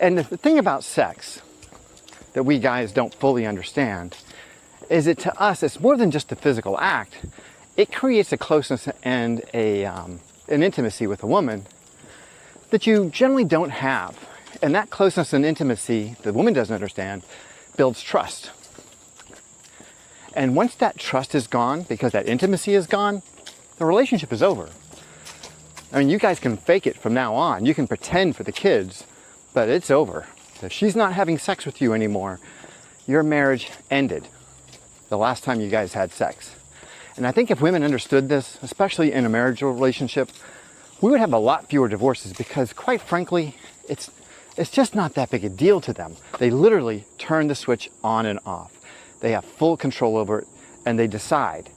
And the thing about sex that we guys don't fully understand is that to us, it's more than just a physical act. It creates a closeness and an intimacy with a woman that you generally don't have. And that closeness and intimacy the woman doesn't understand builds trust. And once that trust is gone, because that intimacy is gone, the relationship is over. I mean, you guys can fake it from now on. You can pretend for the kids, but it's over. If she's not having sex with you anymore, your marriage ended the last time you guys had sex. And I think if women understood this, especially in a marital relationship, we would have a lot fewer divorces because, quite frankly, it's just not that big a deal to them. They literally turn the switch on and off. They have full control over it, and they decide.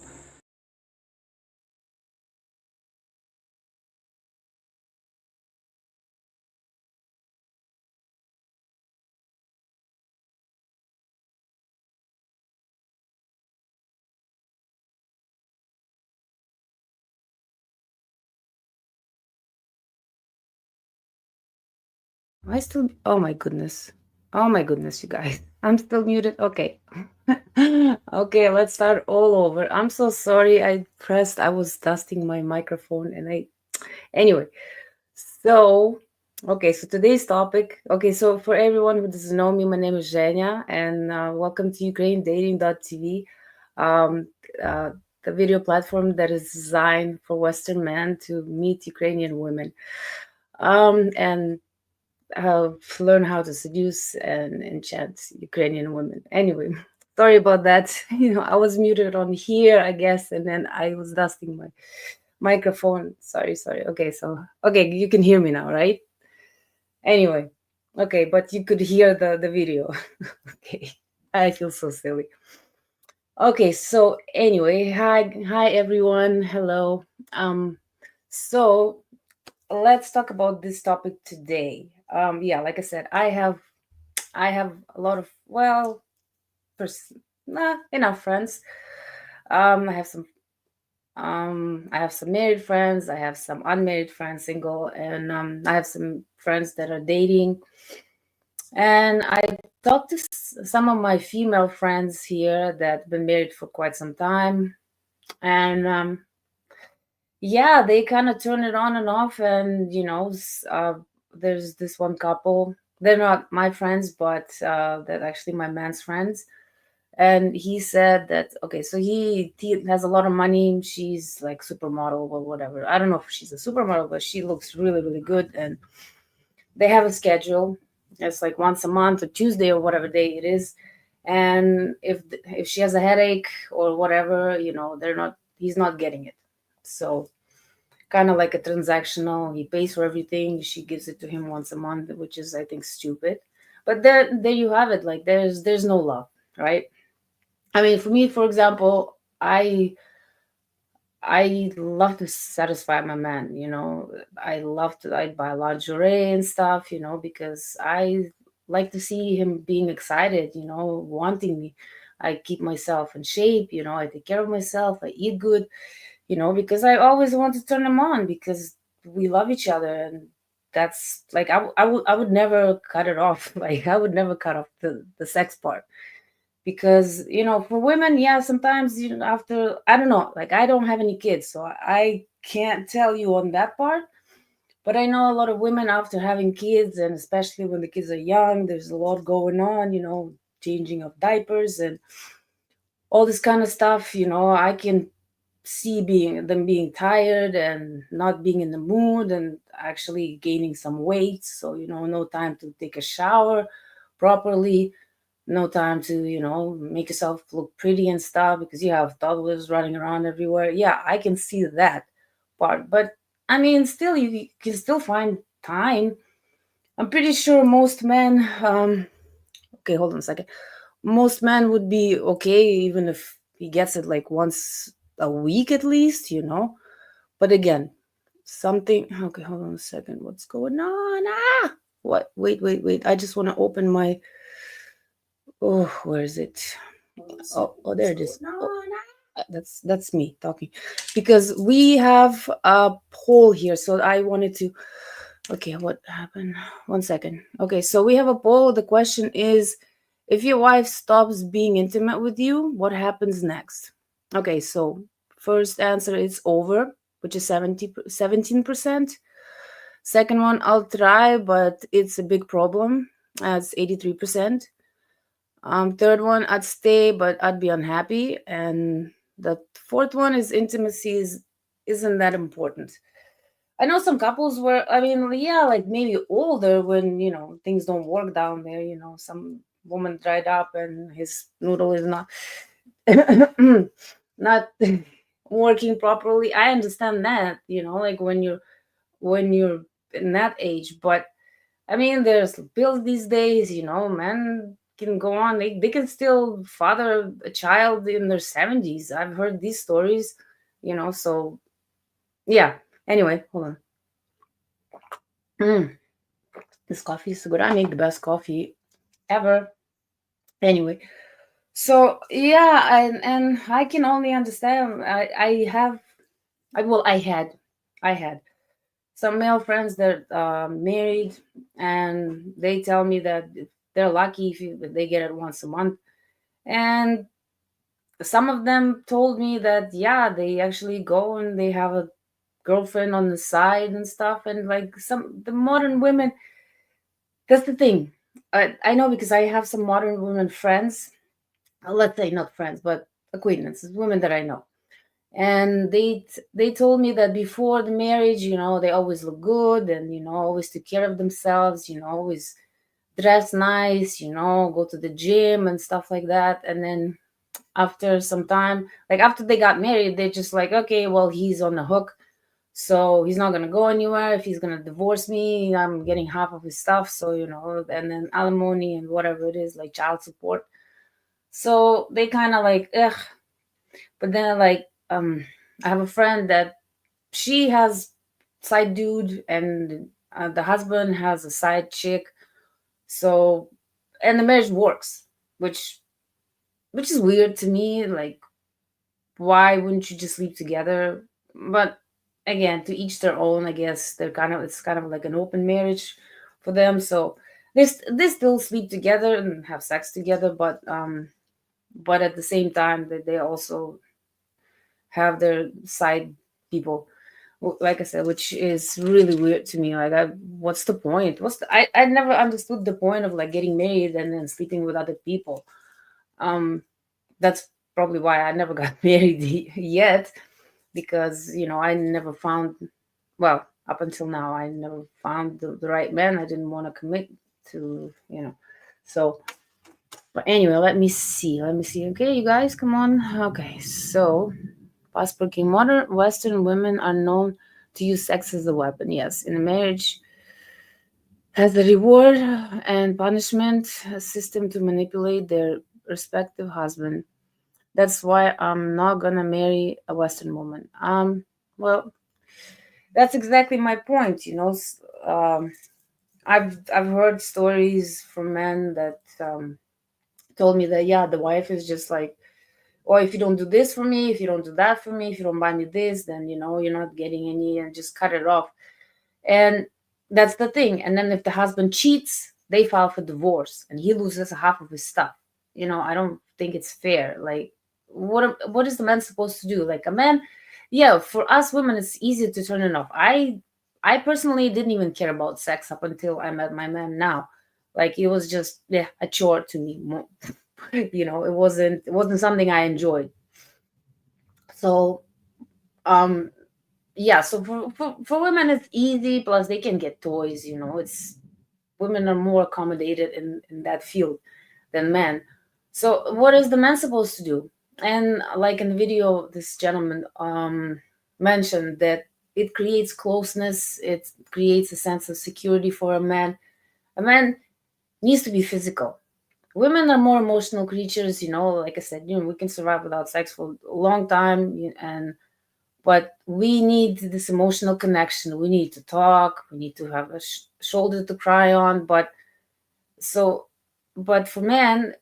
I still, oh my goodness. Oh my goodness, you guys. I'm still muted. Okay. Okay, let's start all over. I'm so sorry. I was dusting my microphone anyway. So, okay, so today's topic. Okay, so for everyone who doesn't know me, my name is Zhenya, and welcome to UkraineDating.tv, um, uh, the video platform that is designed for Western men to meet Ukrainian women. And learn how to seduce and enchant Ukrainian women. Anyway, sorry about that. I was muted on here, I guess, and then I was dusting my microphone. Sorry. Okay, okay, you can hear me now, right? Anyway, okay, but you could hear the video. Okay, I feel so silly. Okay, so anyway, hi everyone. Hello. So let's talk about this topic today. Yeah, like I said, I have a lot of enough friends. I have some married friends. I have some unmarried friends, single, and I have some friends that are dating. And I talked to some of my female friends here that been married for quite some time, and yeah, they kind of turn it on and off. And there's this one couple. They're not my friends, but they're actually my man's friends. And he said that, okay, so he has a lot of money. She's like supermodel or whatever. I don't know if she's a supermodel, but she looks really, really good. And they have a schedule. It's like once a month or Tuesday or whatever day it is. And if she has a headache or whatever, he's not getting it. So kind of like a transactional. He pays for everything. She gives it to him once a month, which is, I think, stupid. But there you have it. Like there's no love, right? I mean, for me, for example, I love to satisfy my man. I buy lingerie and stuff, because I like to see him being excited, wanting me. I keep myself in shape, I take care of myself, I eat good, because I always want to turn him on because we love each other. And that's like, I would never cut it off. Like, I would never cut off the sex part because for women, yeah, sometimes after, I don't know, like I don't have any kids, so I can't tell you on that part. But I know a lot of women after having kids, and especially when the kids are young, there's a lot going on, changing of diapers and all this kind of stuff. I can see them being tired and not being in the mood and actually gaining some weight. So no time to take a shower properly, no time to make yourself look pretty and stuff because you have toddlers running around everywhere. Yeah, I can see that part. But I mean, still, you can still find time. I'm pretty sure most men, okay, hold on a second, most men would be okay even if he gets it like once a week at least. But again, something, okay, hold on a second, what's going on? What? Wait, I just want to open my, oh, where is it? Oh, there it is. Oh, that's me talking because we have a poll here. So I wanted to Okay, what happened? 1 second. Okay, so we have a poll. The question is, if your wife stops being intimate with you, what happens next? Okay, so first answer is over, which is 17%. Second one, I'll try, but it's a big problem. That's 83%. Third one, I'd stay, but I'd be unhappy. And the fourth one is intimacy isn't that important. I know some couples where, I mean, yeah, like maybe older when, things don't work down there, some woman dried up and his noodle is not not working properly. I understand that, like when you're in that age. But I mean, there's bills these days, men can go on, they can still father a child in their 70s. I've heard these stories, so yeah. Anyway, hold on. Mm. This coffee is so good. I make the best coffee ever. Anyway, so yeah, and I can only understand. I had some male friends that married, and they tell me that they're lucky if they get it once a month. And some of them told me that yeah, they actually go and they have a girlfriend on the side and stuff. And like some the modern women, that's the thing. I know because I have some modern women friends, let's say not friends, but acquaintances, women that I know. And they told me that before the marriage, they always look good and, always took care of themselves, always dress nice, go to the gym and stuff like that. And then after some time, like after they got married, they're just like, okay, well, he's on the hook. So he's not gonna go anywhere. If he's gonna divorce me, I'm getting half of his stuff. So, and then alimony and whatever it is, like child support. So they kind of like, ugh. But then like, I have a friend that she has side dude and the husband has a side chick. So, and the marriage works, which which is weird to me. Like, why wouldn't you just sleep together? But again, to each their own. I guess it's kind of like an open marriage for them. So they still sleep together and have sex together, but at the same time that they also have their side people, like I said, which is really weird to me. Like, what's the point? I never understood the point of like getting married and then sleeping with other people. Um, that's probably why I never got married yet, because I never found, well, up until now, I never found the right man. I didn't want to commit to, so. But anyway, let me see. Let me see. Okay, you guys, come on. Okay, so Passporting modern Western women are known to use sex as a weapon. Yes, in a marriage, has a reward and punishment system to manipulate their respective husband. That's why I'm not gonna marry a Western woman. Well, that's exactly my point. I've heard stories from men that told me that yeah, the wife is just like, or if you don't do this for me, if you don't do that for me, if you don't buy me this, then you're not getting any, and just cut it off. And that's the thing. And then if the husband cheats, they file for divorce and he loses half of his stuff. I don't think it's fair. Like, what is the man supposed to do? Like, a man, yeah, for us women it's easier to turn it off. I personally didn't even care about sex up until I met my man now. Like, it was just, yeah, a chore to me. It wasn't something I enjoyed. So um yeah, so for women it's easy, plus they can get toys. It's Women are more accommodated in that field than men. So what is the man supposed to do? And like in the video, this gentleman mentioned that it creates closeness, it creates a sense of security for a man. A man needs to be physical. Women are more emotional creatures. Like I said, we can survive without sex for a long time, and but we need this emotional connection. We need to talk, we need to have a shoulder to cry on. But for men,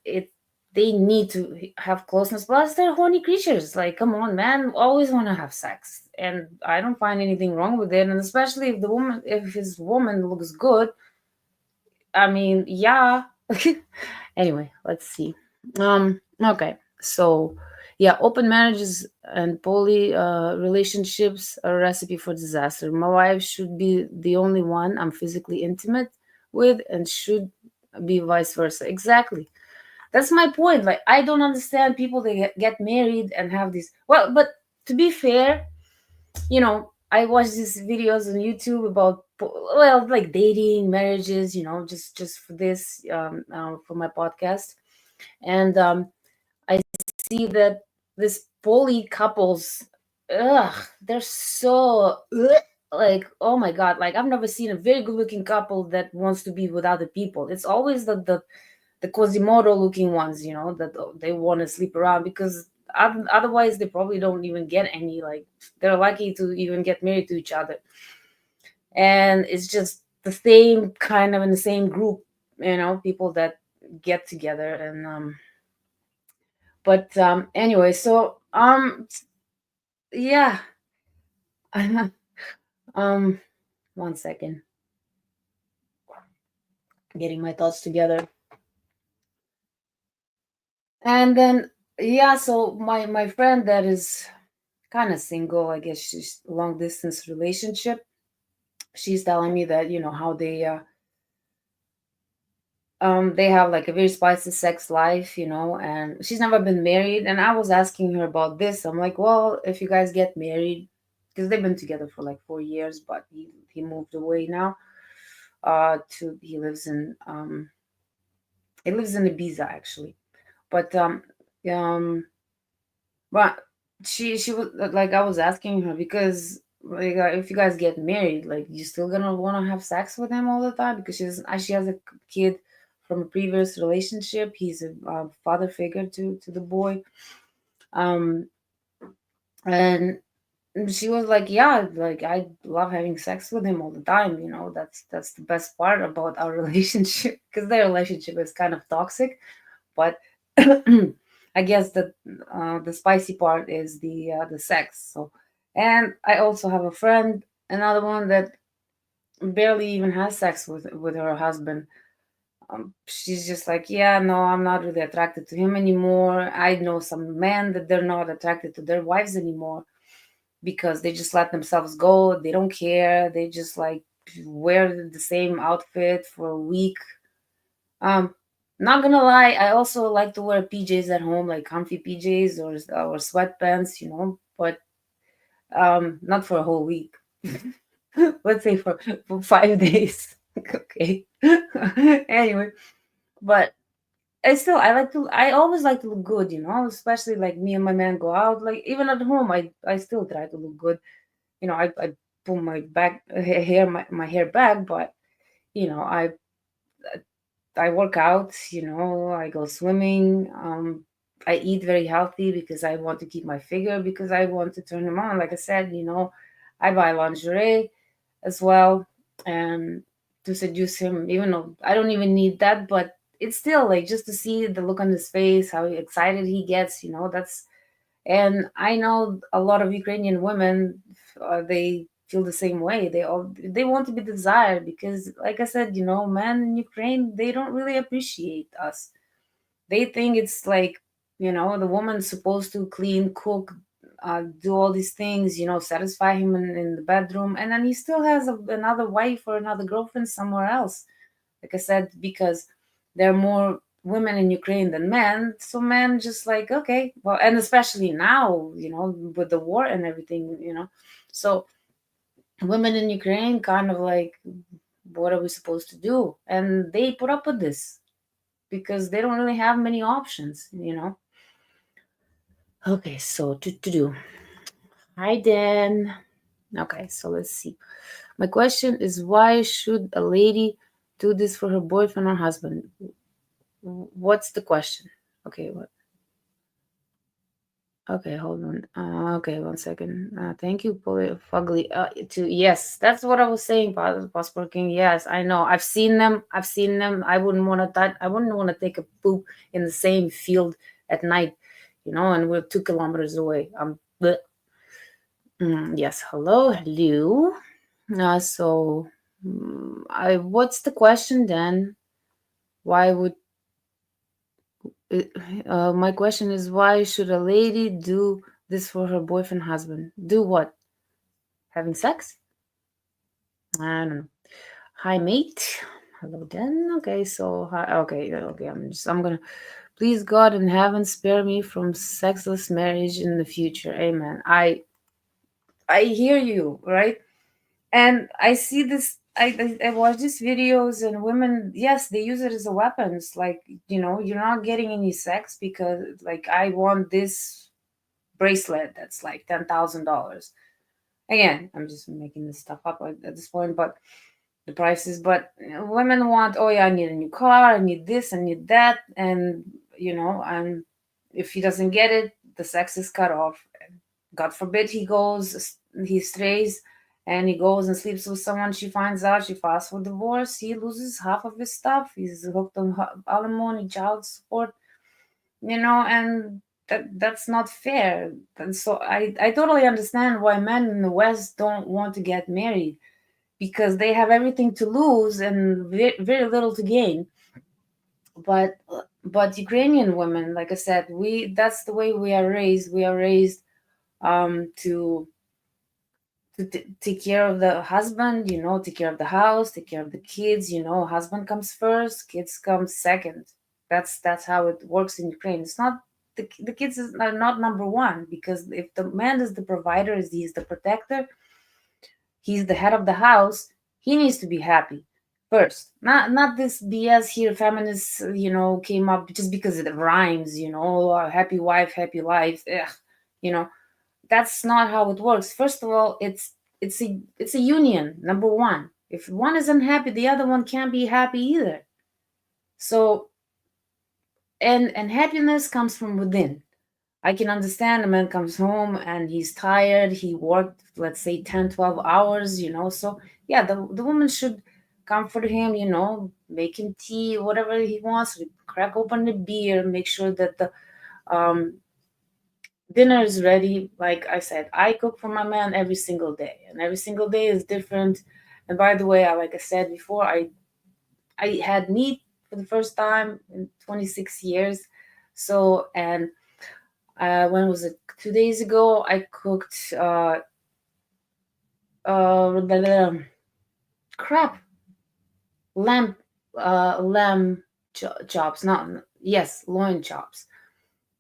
they need to have closeness. Plus, they're horny creatures. Like, come on, man, always want to have sex, and I don't find anything wrong with it. And especially if his woman looks good. I mean, yeah. Anyway, let's see. Okay, so yeah, open marriages and poly relationships are a recipe for disaster. My wife should be the only one I'm physically intimate with, and should be vice versa. Exactly. That's my point. Like, I don't understand people that get married and have these. Well, but to be fair, I watch these videos on YouTube about, well, like dating, marriages, just for this, for my podcast, and I see that this poly couples, ugh, they're so ugh, like, oh my god, like I've never seen a very good looking couple that wants to be with other people. It's always the Quasimodo looking ones, that they want to sleep around, because otherwise they probably don't even get any, like, they're lucky to even get married to each other. And it's just the same kind of in the same group, people that get together. And but anyway, so yeah. um One second, getting my thoughts together. And then, yeah, so my friend that is kind of single, I guess she's long distance relationship, she's telling me that, how they have like a very spicy sex life, and she's never been married. And I was asking her about this. I'm like, well, if you guys get married, because they've been together for like 4 years, but he moved away now. To he lives in Ibiza actually. But um but she was like, I was asking her, because like, if you guys get married, like, you still gonna want to have sex with him all the time, because she has a kid from a previous relationship. He's a father figure to the boy. um and she was like, yeah, like, I love having sex with him all the time. That's the best part about our relationship, because their relationship is kind of toxic. But I guess that the spicy part is the sex. So, and I also have a friend, another one that barely even has sex with her husband. She's just like, yeah, no, I'm not really attracted to him anymore. I know some men that they're not attracted to their wives anymore, because they just let themselves go. They don't care. They just like wear the same outfit for a week. Um, Not gonna lie, I also like to wear PJs at home, like comfy PJs or sweatpants, but not for a whole week. Let's say for 5 days. Okay. Anyway, but I always like to look good, especially like me and my man go out. Like, even at home, I still try to look good. I pull my back hair my hair back, but you know, I work out, I go swimming. I eat very healthy because I want to keep my figure, because I want to turn him on. Like I said, I buy lingerie as well, and to seduce him, even though I don't even need that, but it's still like, just to see the look on his face, how excited he gets, that's. And I know a lot of Ukrainian women, they feel the same way. They want to be desired, because, like I said, men in Ukraine, they don't really appreciate us. They think it's like, the woman's supposed to clean, cook, do all these things, satisfy him in the bedroom, and then he still has another wife or another girlfriend somewhere else. Like I said, because there are more women in Ukraine than men, so men just like, okay, well, and especially now, with the war and everything, so women in Ukraine kind of like, what are we supposed to do? And they put up with this because they don't really have many options. Okay, so to do. Hi, Dan. Okay, so let's see. My question is, why should a lady do this for her boyfriend or husband? What's the question? Okay, what? Okay, hold on. Okay, one second. Thank you, Fugly. Yes, that's what I was saying. Passport King. Yes, I know. I've seen them. I've seen them. I wouldn't want to touch. I wouldn't want to take a poop in the same field at night, and we're 2 kilometers away. Bleh. Yes. Hello. Hello. So, what's the question then? Why would my question is, why should a lady do this for her boyfriend, husband? Do what? Having sex? I don't know. Hi, mate. Hello, Dan. Okay, so hi. Okay. I'm gonna. Please God in heaven, spare me from sexless marriage in the future. Amen. I hear you, right? And I see this. I watch these videos, and women, yes, they use it as a weapon. It's like, you're not getting any sex because, like, I want this bracelet that's like $10,000. Again, I'm just making this stuff up at this point, but the prices. But women want, oh yeah, I need a new car, I need this, I need that, and and if he doesn't get it, the sex is cut off. God forbid he strays, and he goes and sleeps with someone. She finds out, she files for divorce. He loses half of his stuff. He's hooked on alimony, child support, and that's not fair. And so I totally understand why men in the West don't want to get married, because they have everything to lose and very little to gain. But Ukrainian women, like I said, we that's the way we are raised. We are raised to take care of the husband, take care of the house, take care of the kids. Husband comes first, kids come second. That's how it works in Ukraine. It's not the kids are not number one, because if the man is the provider, is he's the protector, he's the head of the house, he needs to be happy first. Not this BS here. Feminists, came up just because it rhymes. Happy wife, happy life. Ugh, you know, that's not how it works. First of all, it's a union. Number one, if one is unhappy, the other one can't be happy either. So, and happiness comes from within. I can understand a man comes home and he's tired. He worked, let's say, 10, 12 hours, So, yeah, the woman should comfort him, make him tea, whatever he wants, crack open the beer, make sure that the um, dinner is ready. Like I said, I cook for my man every single day, and every single day is different. And by the way, like I said before, I had meat for the first time in 26 years. So, and when was it? 2 days ago, I cooked crap lamb chops. Not Yes, loin chops.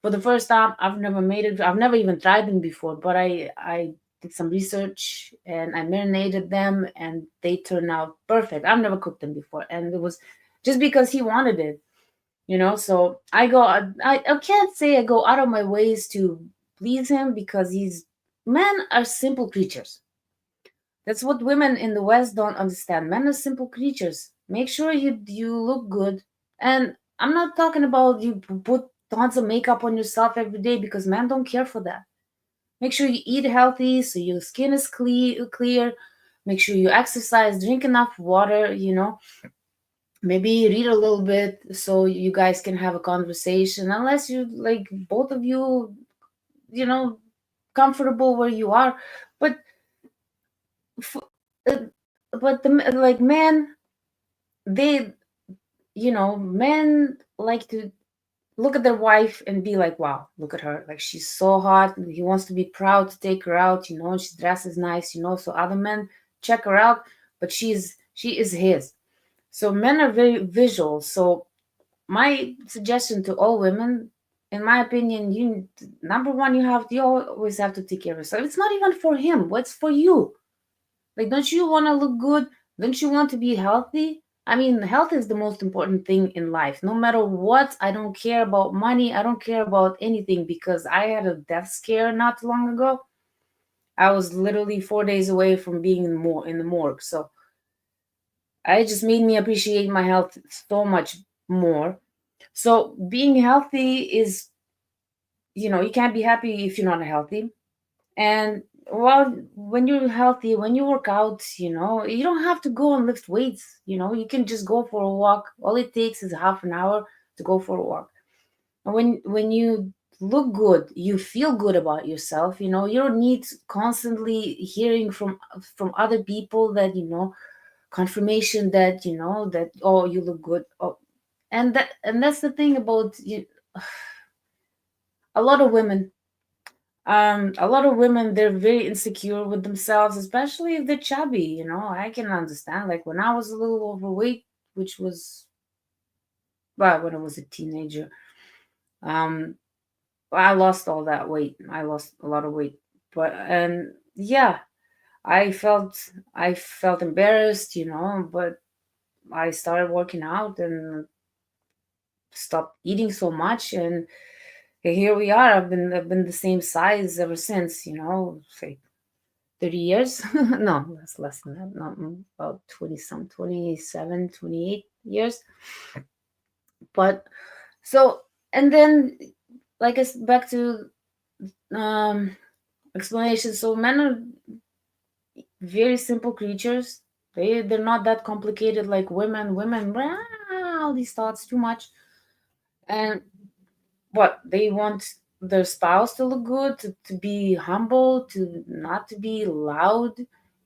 For the first time, I've never made it. I've never even tried them before. But I did some research and I marinated them, and they turned out perfect. I've never cooked them before, and it was just because he wanted it. So I can't say I go out of my ways to please him, because men are simple creatures. That's what women in the West don't understand. Men are simple creatures. Make sure you look good. And I'm not talking about you put tons of makeup on yourself every day, because men don't care for that. Make sure you eat healthy so your skin is clear. Make sure you exercise, drink enough water. Maybe read a little bit so you guys can have a conversation, unless you like both of you know comfortable where you are. But f- uh, but like men, they men like to look at their wife and be like, wow, look at her, like she's so hot. He wants to be proud to take her out, she dresses nice, so other men check her out, but she is his. So men are very visual. So my suggestion to all women, in my opinion, number one, you always have to take care of yourself. It's not even for him, what's for you. Like, don't you want to look good? Don't you want to be healthy? I mean, health is the most important thing in life. No matter what, I don't care about money. I don't care about anything, because I had a death scare not too long ago. I was literally 4 days away from being in the morgue. So it just made me appreciate my health so much more. So being healthy is you can't be happy if you're not healthy. And well, when you're healthy, when you work out, you don't have to go and lift weights. You can just go for a walk. All it takes is half an hour to go for a walk. And when you look good, you feel good about yourself. You don't need constantly hearing from other people that confirmation that that, oh, you look good. Oh, and that's the thing about a lot of women. A lot of women, they're very insecure with themselves, especially if they're chubby. I can understand. Like when I was a little overweight, which was, well, when I was a teenager, um, I lost all that weight. I lost a lot of weight, but and yeah, I felt embarrassed, but I started working out and stopped eating so much, and here we are. I've been the same size ever since. Say 30 years. No, that's less than that. No, about 20 some, 27, 28 years. But so, and then, like, back to um explanation. So men are very simple creatures. They're not that complicated like women. Women, all these thoughts too much. And what they want their spouse to look good, to be humble, to not to be loud,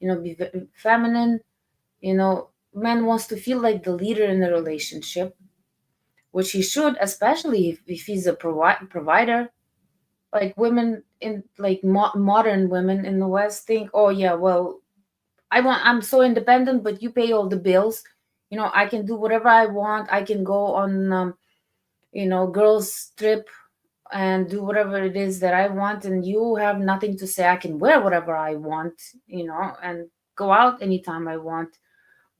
be feminine. Man wants to feel like the leader in the relationship, which he should, especially if he's a provider. Like women in, like, modern women in the West think, oh yeah, well, I'm so independent, but you pay all the bills. I can do whatever I want. I can go on, girls trip and do whatever it is that I want, and you have nothing to say. I can wear whatever I want, and go out anytime I want.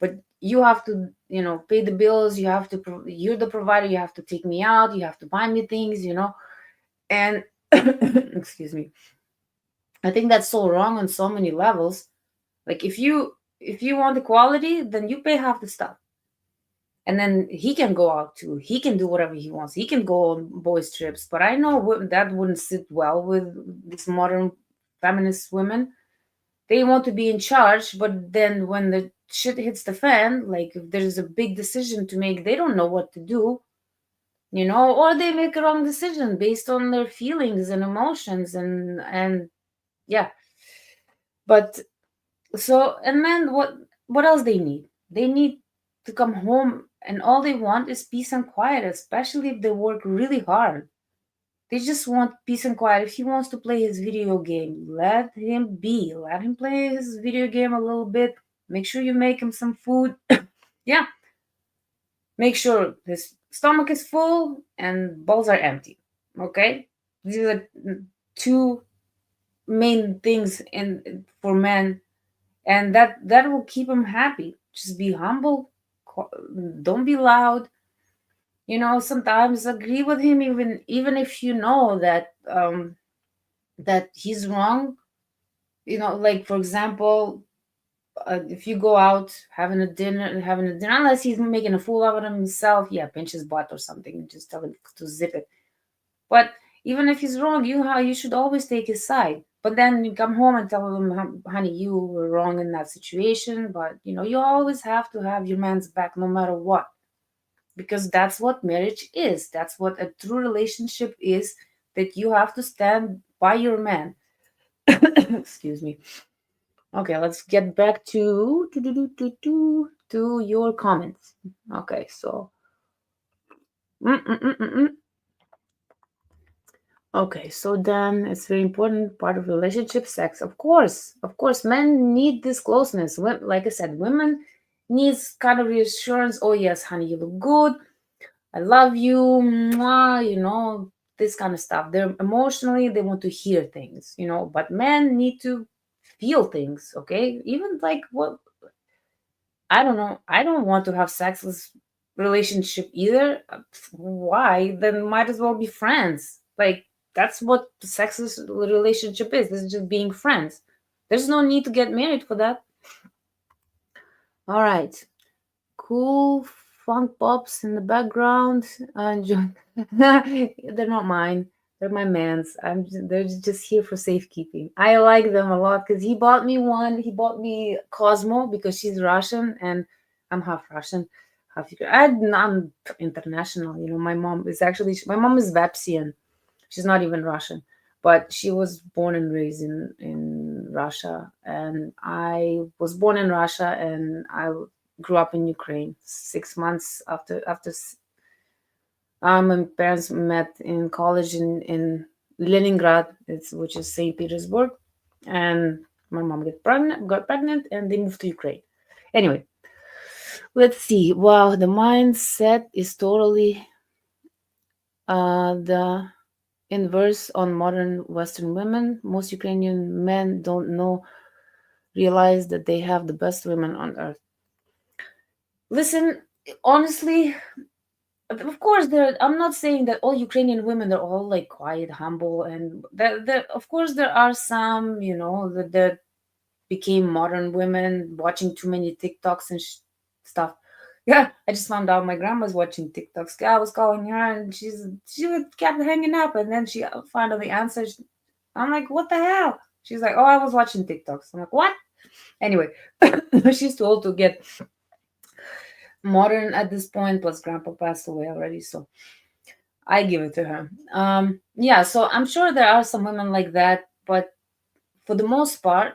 But you have to, pay the bills. You have to. You're the provider. You have to take me out. You have to buy me things. And excuse me. I think that's so wrong on so many levels. Like if you want equality, then you pay half the stuff. And then he can go out too. He can do whatever he wants. He can go on boys' trips. But I know that wouldn't sit well with these modern feminist women. They want to be in charge, but then when the shit hits the fan, like if there's a big decision to make, they don't know what to do, or they make a wrong decision based on their feelings and emotions, and yeah. But so, and then what else they need? They need to come home, and all they want is peace and quiet, especially if they work really hard. They just want peace and quiet. If he wants to play his video game, let him be. Let him play his video game a little bit. Make sure you make him some food. Yeah. Make sure his stomach is full and balls are empty. Okay? These are the two main things in for men, and that will keep him happy. Just be humble. Don't be loud. Sometimes agree with him, even if you know that he's wrong. Like, for example, if you go out having a dinner, unless he's making a fool out of himself, yeah, pinch his butt or something and just tell him to zip it. But even if he's wrong, you should always take his side. But then you come home and tell him, honey, you were wrong in that situation. But you always have to have your man's back no matter what, because that's what marriage is. That's what a true relationship is. That you have to stand by your man. Excuse me. Okay, let's get back to your comments. Okay, so. Mm-mm-mm-mm. Okay, so then it's very important part of relationship, sex. Of course, men need this closeness. Like I said, women needs kind of reassurance. Oh yes, honey, you look good. I love you. Mwah, this kind of stuff. They're emotionally, they want to hear things. But men need to feel things. Okay, even like what, I don't know. I don't want to have sexless relationship either. Why? Then might as well be friends. Like that's what sexless relationship is. This is just being friends. There's no need to get married for that. All right. Cool funk pops in the background. They're not mine. They're my mans. They're just here for safekeeping. I like them a lot because he bought me one. He bought me Cosmo because she's Russian and I'm half Russian, half Ukrainian. I'm international. You know, my mom is Vapsian. She's not even Russian, but she was born and raised in Russia, and I was born in Russia, and I grew up in Ukraine. 6 months after my parents met in college in Leningrad, which is St. Petersburg, and my mom got pregnant, and they moved to Ukraine. Anyway, let's see. Wow, the mindset is totally the inverse on modern Western women. Most Ukrainian men don't realize that they have the best women on earth. Listen, honestly, of course, I'm not saying that all Ukrainian women are all like quiet, humble, and that of course there are some, that became modern women watching too many TikToks and stuff. Yeah, I just found out my grandma's watching TikToks. I was calling her, and she would kept hanging up, and then she finally answered. I'm like, what the hell? She's like, oh, I was watching TikToks. I'm like, what? Anyway, she's too old to get modern at this point. Plus, grandpa passed away already, so I give it to her. Yeah, so I'm sure there are some women like that, but for the most part,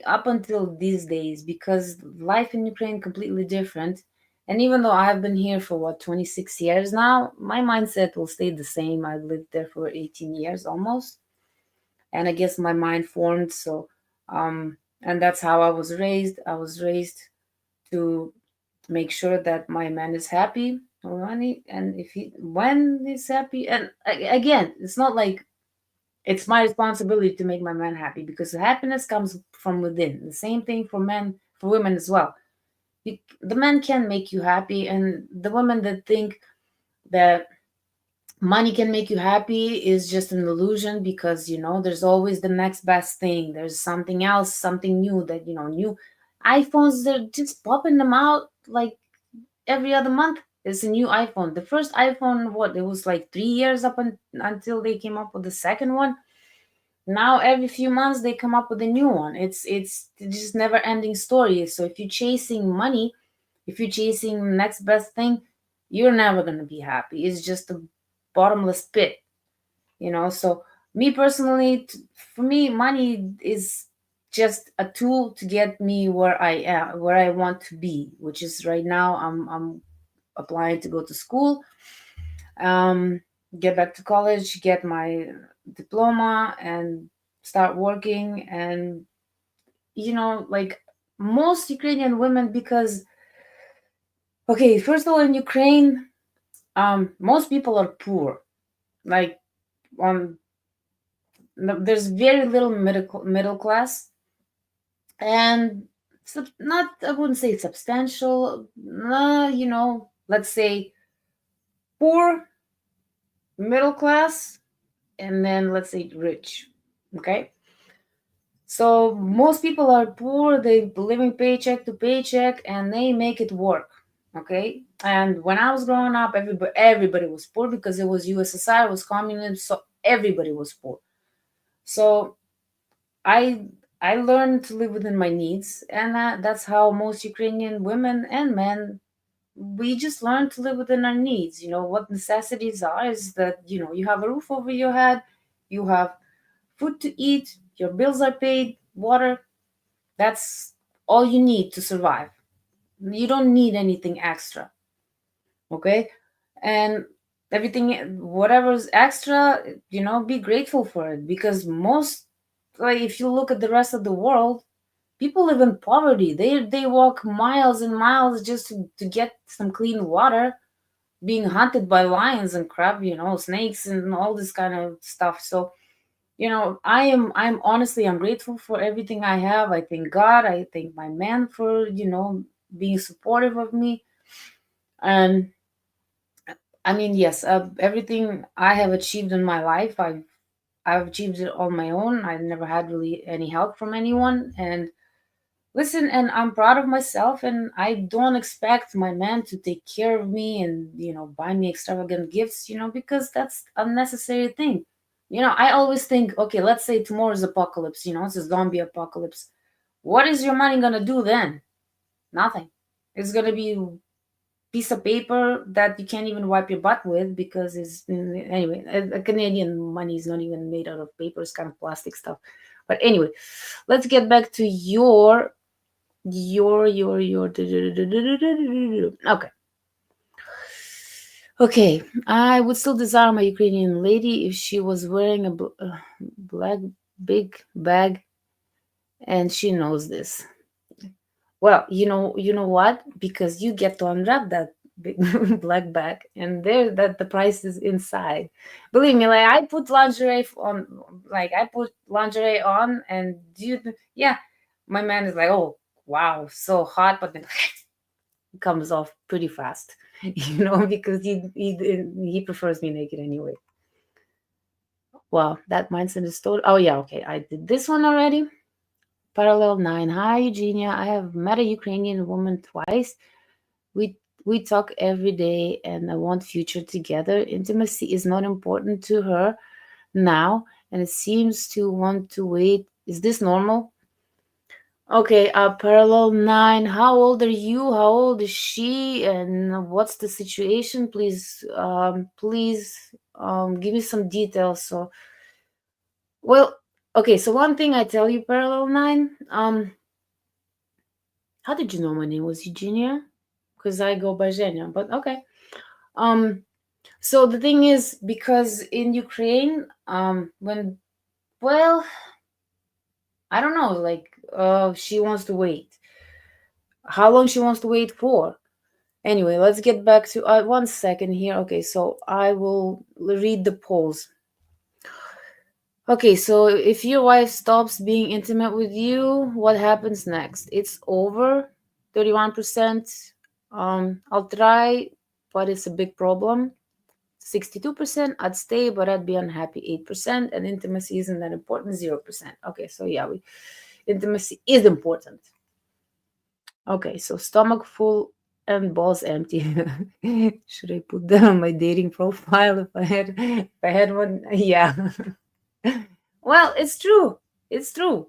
up until these days, because life in Ukraine completely different. And even though I've been here for 26 years now, my mindset will stay the same. I've lived there for 18 years almost. And I guess my mind formed. So, and that's how I was raised. I was raised to make sure that my man is happy and if when he's happy. And again, it's not like it's my responsibility to make my man happy because happiness comes from within. The same thing for men, for women as well. The men can make you happy, and the women that think that money can make you happy is just an illusion because there's always the next best thing. There's something else, something new that new iPhones. They're just popping them out like every other month. There's a new iPhone. The first iPhone, what, it was like 3 years until they came up with the second one. Now every few months they come up with a new one. It's just never ending story. So if you're chasing money, if you're chasing next best thing, you're never going to be happy. It's just a bottomless pit. So me personally, for me, money is just a tool to get me where I am, where I want to be, which is right now I'm applying to go to school, get back to college, get my diploma, and start working. And like most Ukrainian women, because okay, first of all, in Ukraine, most people are poor. Like, um, there's very little middle class, and not, I wouldn't say substantial. Let's say poor, middle class, and then let's say rich. Okay. So most people are poor, they living paycheck to paycheck, and they make it work. Okay. And when I was growing up, everybody was poor because it was USSR, it was communism, so everybody was poor. So I I learned to live within my needs, and that's how most Ukrainian women and men, we just learn to live within our needs. What necessities are is that you have a roof over your head, you have food to eat, your bills are paid, water. That's all you need to survive. You don't need anything extra. Okay. And everything, whatever's extra, be grateful for it, because most, like, if you look at the rest of the world, people live in poverty. They walk miles and miles just to get some clean water, being hunted by lions and crap, snakes and all this kind of stuff. So I'm honestly, I'm grateful for everything I have. I thank God, I thank my man for being supportive of me. And I mean, yes, everything I have achieved in my life, I've achieved it on my own. I've never had really any help from anyone. And listen, and I'm proud of myself, and I don't expect my man to take care of me and buy me extravagant gifts, because that's unnecessary thing. I always think, okay, let's say tomorrow's apocalypse, it's a zombie apocalypse. What is your money gonna do then? Nothing. It's gonna be piece of paper that you can't even wipe your butt with, because it's anyway, a Canadian money is not even made out of paper. It's kind of plastic stuff. But anyway, let's get back to your okay. Okay, I would still desire my Ukrainian lady if she was wearing a black big bag, and she knows this. Well, you know what? Because you get to unwrap that big black bag, and there that the price is inside. Believe me, like I put lingerie on, and yeah, my man is like, oh wow, so hot, but then it comes off pretty fast, because he prefers me naked anyway. Wow, that mindset is total. Oh yeah, okay, I did this one already. Parallel 9. Hi, Eugenia. I have met a Ukrainian woman twice. We talk every day and I want future together. Intimacy is not important to her now, and it seems to want to wait. Is this normal? Okay, parallel 9. How old are you? How old is she? And what's the situation? Please, give me some details. So, well, okay. So one thing I tell you, parallel 9. How did you know my name was Eugenia? Because I go by Zhenya, but okay. Um, so the thing is, because in Ukraine, well, I don't know, like, she wants to wait. How long she wants to wait for? Anyway, let's get back to 1 second here. Okay, so I will read the polls. Okay, so if your wife stops being intimate with you, what happens next? It's over, 31%. I'll try, but it's a big problem. 62%, I'd stay, but I'd be unhappy, 8%, and intimacy isn't that important, 0%. Okay, so yeah, intimacy is important. Okay, so stomach full and balls empty. Should I put that on my dating profile if I had one? Yeah. Well, it's true. It's true.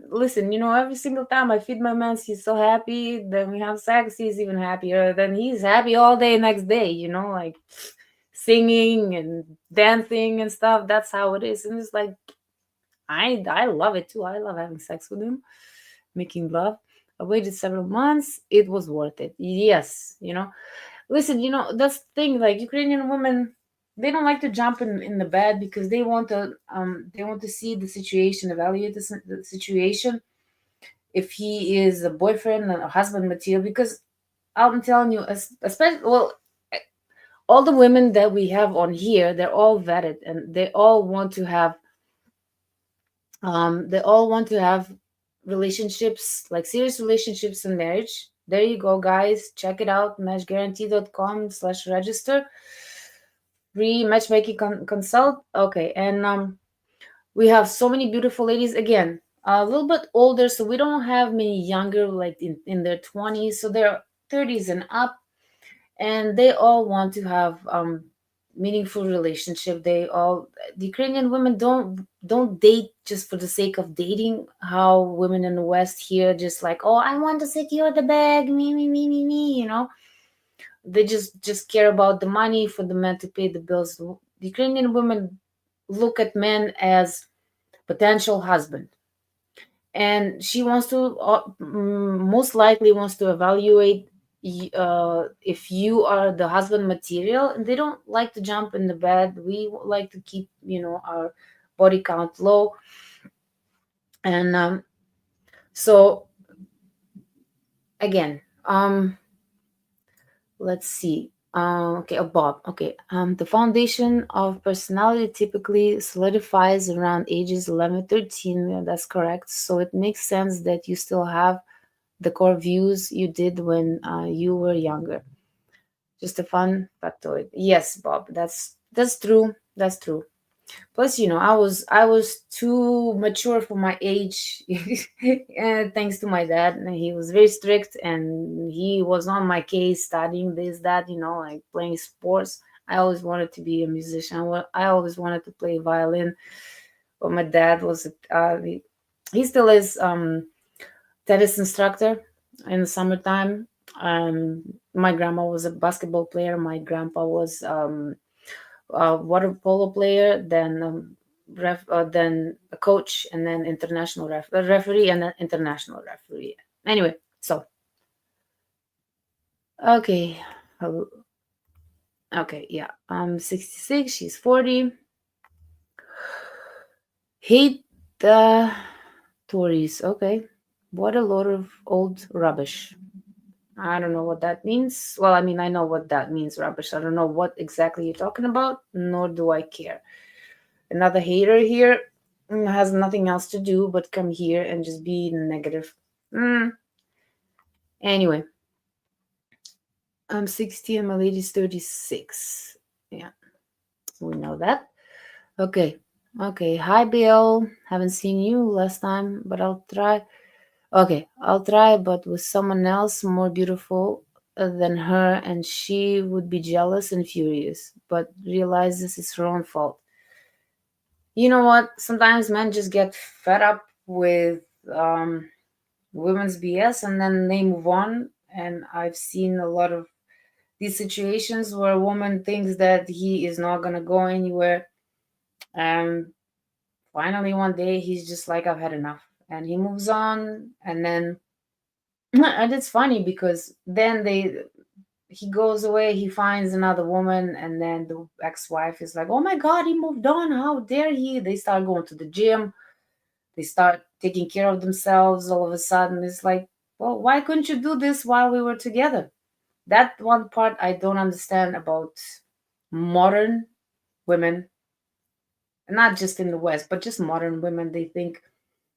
Listen, every single time I feed my man, he's so happy. Then we have sex, he's even happier. Then he's happy all day next day, like singing and dancing and stuff. That's how it is. And it's like I love it too. I love having sex with him, making love. I waited several months. It was worth it. Yes, Listen, that's the thing. Like Ukrainian women, they don't like to jump in the bed because they want to see the situation, evaluate the situation. If he is a boyfriend and a husband material, because I'm telling you, especially all the women that we have on here, they're all vetted and they all want to have relationships, like serious relationships and marriage. There you go, guys. Check it out, matchguarantee.com/register. Free matchmaking consult. Okay, and we have so many beautiful ladies. Again, a little bit older, so we don't have many younger, like in their 20s. So they're 30s and up, and they all want to have meaningful relationship. The Ukrainian women don't date just for the sake of dating. How women in the West here just like, oh, I want to secure the bag, me. They just care about the money for the men to pay the bills. The Ukrainian women look at men as potential husband, and she wants to most likely wants to evaluate if you are the husband material, and they don't like to jump in the bed. We like to keep our body count low, and so again, let's see. Okay, Bob. Okay. The foundation of personality typically solidifies around ages 11 13. Yeah, that's correct. So it makes sense that you still have the core views you did when you were younger. Just a fun factoid. Yes, Bob. That's true. That's true. Plus, I was too mature for my age, and thanks to my dad. And he was very strict, and he was on my case, studying this, that, like playing sports. I always wanted to be a musician. I always wanted to play violin, but my dad was he still is tennis instructor in the summertime. My grandma was a basketball player. My grandpa was a water polo player, then then a coach, and then international referee, and then international referee. Anyway, so okay, okay, yeah. I'm 66. She's 40. Hate the Tories. Okay, what a load of old rubbish. I don't know what that means. Well, I mean, I know what that means, rubbish. I don't know what exactly you're talking about, nor do I care. Another hater here has nothing else to do but come here and just be negative. Anyway, I'm 60 and my lady's 36. Yeah, we know that. Okay. Okay. Hi, Bill. Haven't seen you last time, but I'll try. Okay, I'll try, but with someone else more beautiful than her, and she would be jealous and furious, but realizes it's her own fault. You know what? Sometimes men just get fed up with women's BS and then they move on. And I've seen a lot of these situations where a woman thinks that he is not going to go anywhere. And finally, one day, he's just like, I've had enough. And he moves on. And then, and it's funny because then he goes away, he finds another woman, and then the ex-wife is like, oh my God, he moved on. How dare he? They start going to the gym. They start taking care of themselves. All of a sudden, it's like, well, why couldn't you do this while we were together? That one part I don't understand about modern women, not just in the West, but just modern women. They think,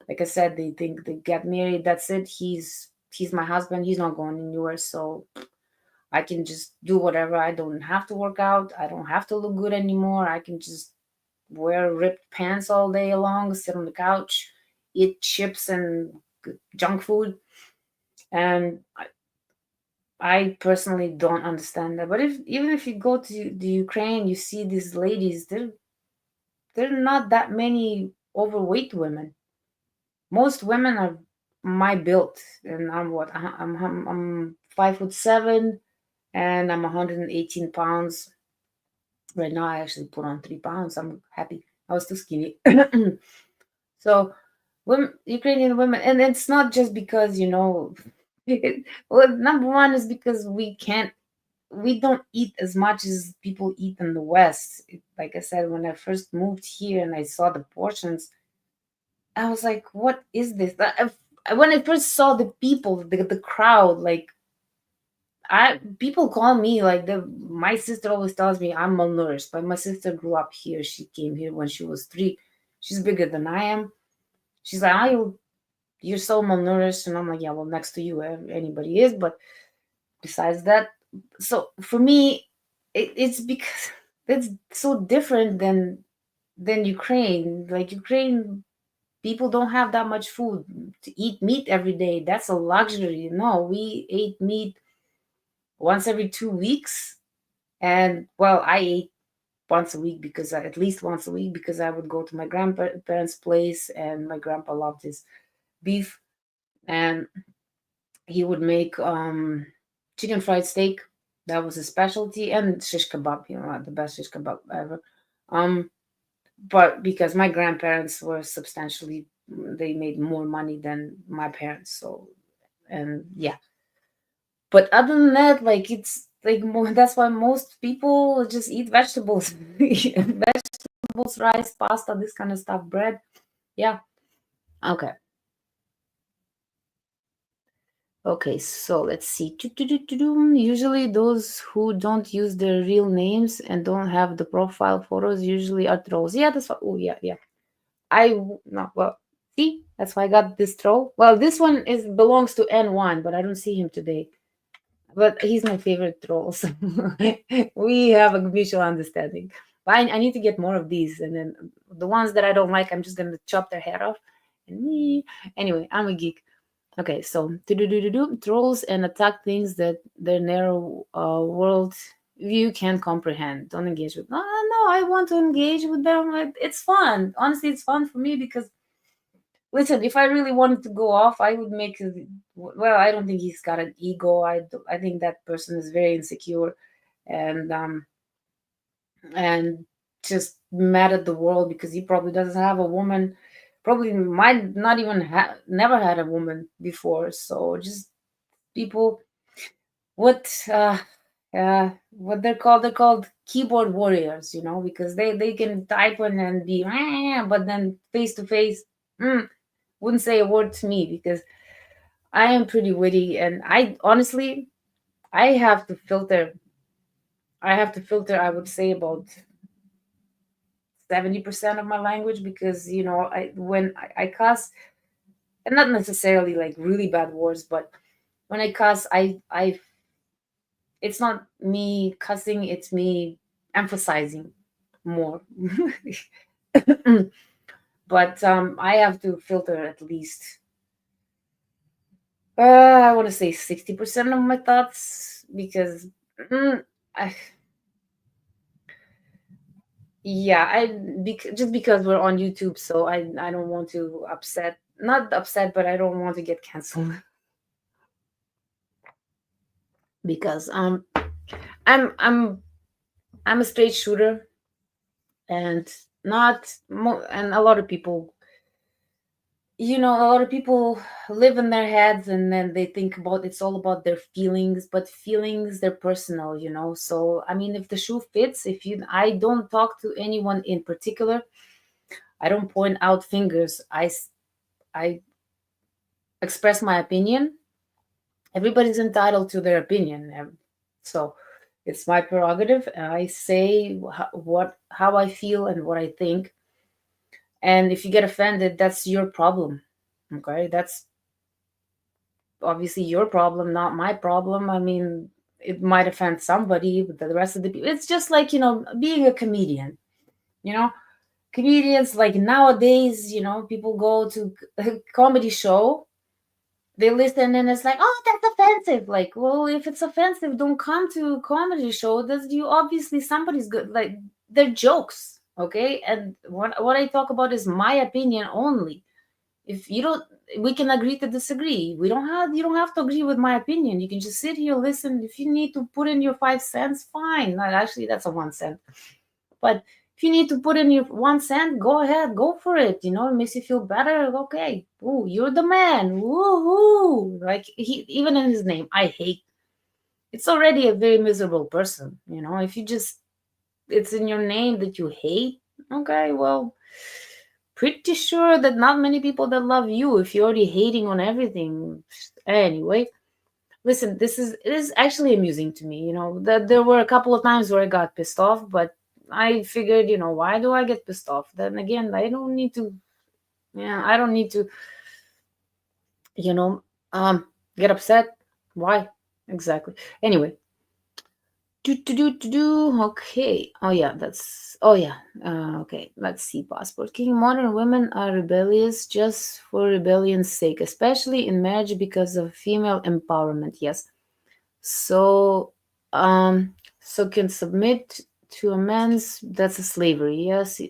like I said, they think they get married, that's it. He's my husband. He's not going anywhere. So I can just do whatever. I don't have to work out. I don't have to look good anymore. I can just wear ripped pants all day long, sit on the couch, eat chips and junk food. And I personally don't understand that. But even if you go to the Ukraine, you see these ladies. There are not that many overweight women. Most women are my build, and I'm what I'm 5'7", and I'm 118 pounds. Right now, I actually put on 3 pounds. I'm happy. I was too skinny. So, women, Ukrainian women, and it's not just because well, number one is because we don't eat as much as people eat in the West. Like I said, when I first moved here and I saw the portions, I was like, "What is this?" When I first saw the people, the crowd, like people call me like my sister always tells me I'm malnourished, but my sister grew up here. She came here when she was 3. She's bigger than I am. She's like, "Oh, you're so malnourished," and I'm like, "Yeah, well, next to you, anybody is." But besides that, so for me, it's because it's so different than Ukraine. Like Ukraine, people don't have that much food to eat meat every day. That's a luxury. No, we ate meat once every 2 weeks. And well, I ate once a week because at least once a week because I would go to my grandparents' place and my grandpa loved his beef and he would make chicken fried steak. That was his specialty, and shish kebab. The best shish kebab ever. But because my grandparents were substantially, they made more money than my parents. So, and yeah. But other than that, like it's like more, that's why most people just eat vegetables, vegetables, rice, pasta, this kind of stuff, bread. Yeah. Okay. Okay, so let's see. Usually, those who don't use their real names and don't have the profile photos usually are trolls. Yeah, that's what. Oh, yeah, yeah. No, well, see, that's why I got this troll. Well, this one belongs to N1, but I don't see him today. But he's my favorite troll, so we have a mutual understanding. But I need to get more of these, and then the ones that I don't like, I'm just gonna chop their head off. And anyway, I'm a geek. Okay, so trolls and attack things that their narrow world you can't comprehend. Don't engage with. No, no, I want to engage with them. It's fun. Honestly, it's fun for me because, listen, if I really wanted to go off, I would make. Well, I don't think he's got an ego. I think that person is very insecure, and and just mad at the world because he probably doesn't have a woman. Probably might not even have never had a woman before. So just people, what what they're called keyboard warriors, because they can type and be, but then face to face, wouldn't say a word to me because I am pretty witty, and I honestly, I have to filter. I would say about 70% of my language because I when I cuss, and not necessarily like really bad words, but when I cuss, I it's not me cussing, it's me emphasizing more. But I have to filter at least, I want to say 60% of my thoughts because, I, yeah, just because we're on YouTube, so I don't want to upset, not upset, but I don't want to get canceled because I'm I'm I'm a straight shooter, and not and a lot of people, a lot of people live in their heads, and then they think about, it's all about their feelings, but feelings, they're personal, so I mean, if the shoe fits, if you I don't talk to anyone in particular. I don't point out fingers. I express my opinion. Everybody's entitled to their opinion, so it's my prerogative. I say how I feel and what I think, and if you get offended, that's your problem. Okay, that's obviously your problem, not my problem. I mean, it might offend somebody, but the rest of the people, it's just like, being a comedian. You know, comedians, like nowadays, people go to a comedy show, they listen, and it's like, oh, that's offensive. Like, well, if it's offensive, don't come to a comedy show. That's you obviously somebody's good. Like, they're jokes, okay? And what I talk about is my opinion only. If you don't, we can agree to disagree. We don't have You don't have to agree with my opinion. You can just sit here, listen. If you need to put in your 5 cents, fine. Not actually, that's a 1 cent. But if you need to put in your 1 cent, go ahead, go for it. It makes you feel better. Okay. Ooh, you're the man. Woohoo. Like, even in his name, I hate. It's already a very miserable person. If you just, it's in your name that you hate. Okay, well, pretty sure that not many people that love you if you're already hating on everything. Anyway, listen, it is actually amusing to me, that there were a couple of times where I got pissed off, but I figured, why do I get pissed off? Then again, I don't need to, yeah, I don't need to, you know, get upset. Why? Exactly. Anyway, okay. Oh yeah, that's. Oh yeah. Okay. Let's see. Passport King. Modern women are rebellious just for rebellion's sake, especially in marriage because of female empowerment. Yes. So, so can submit to a man's. That's a slavery. Yes.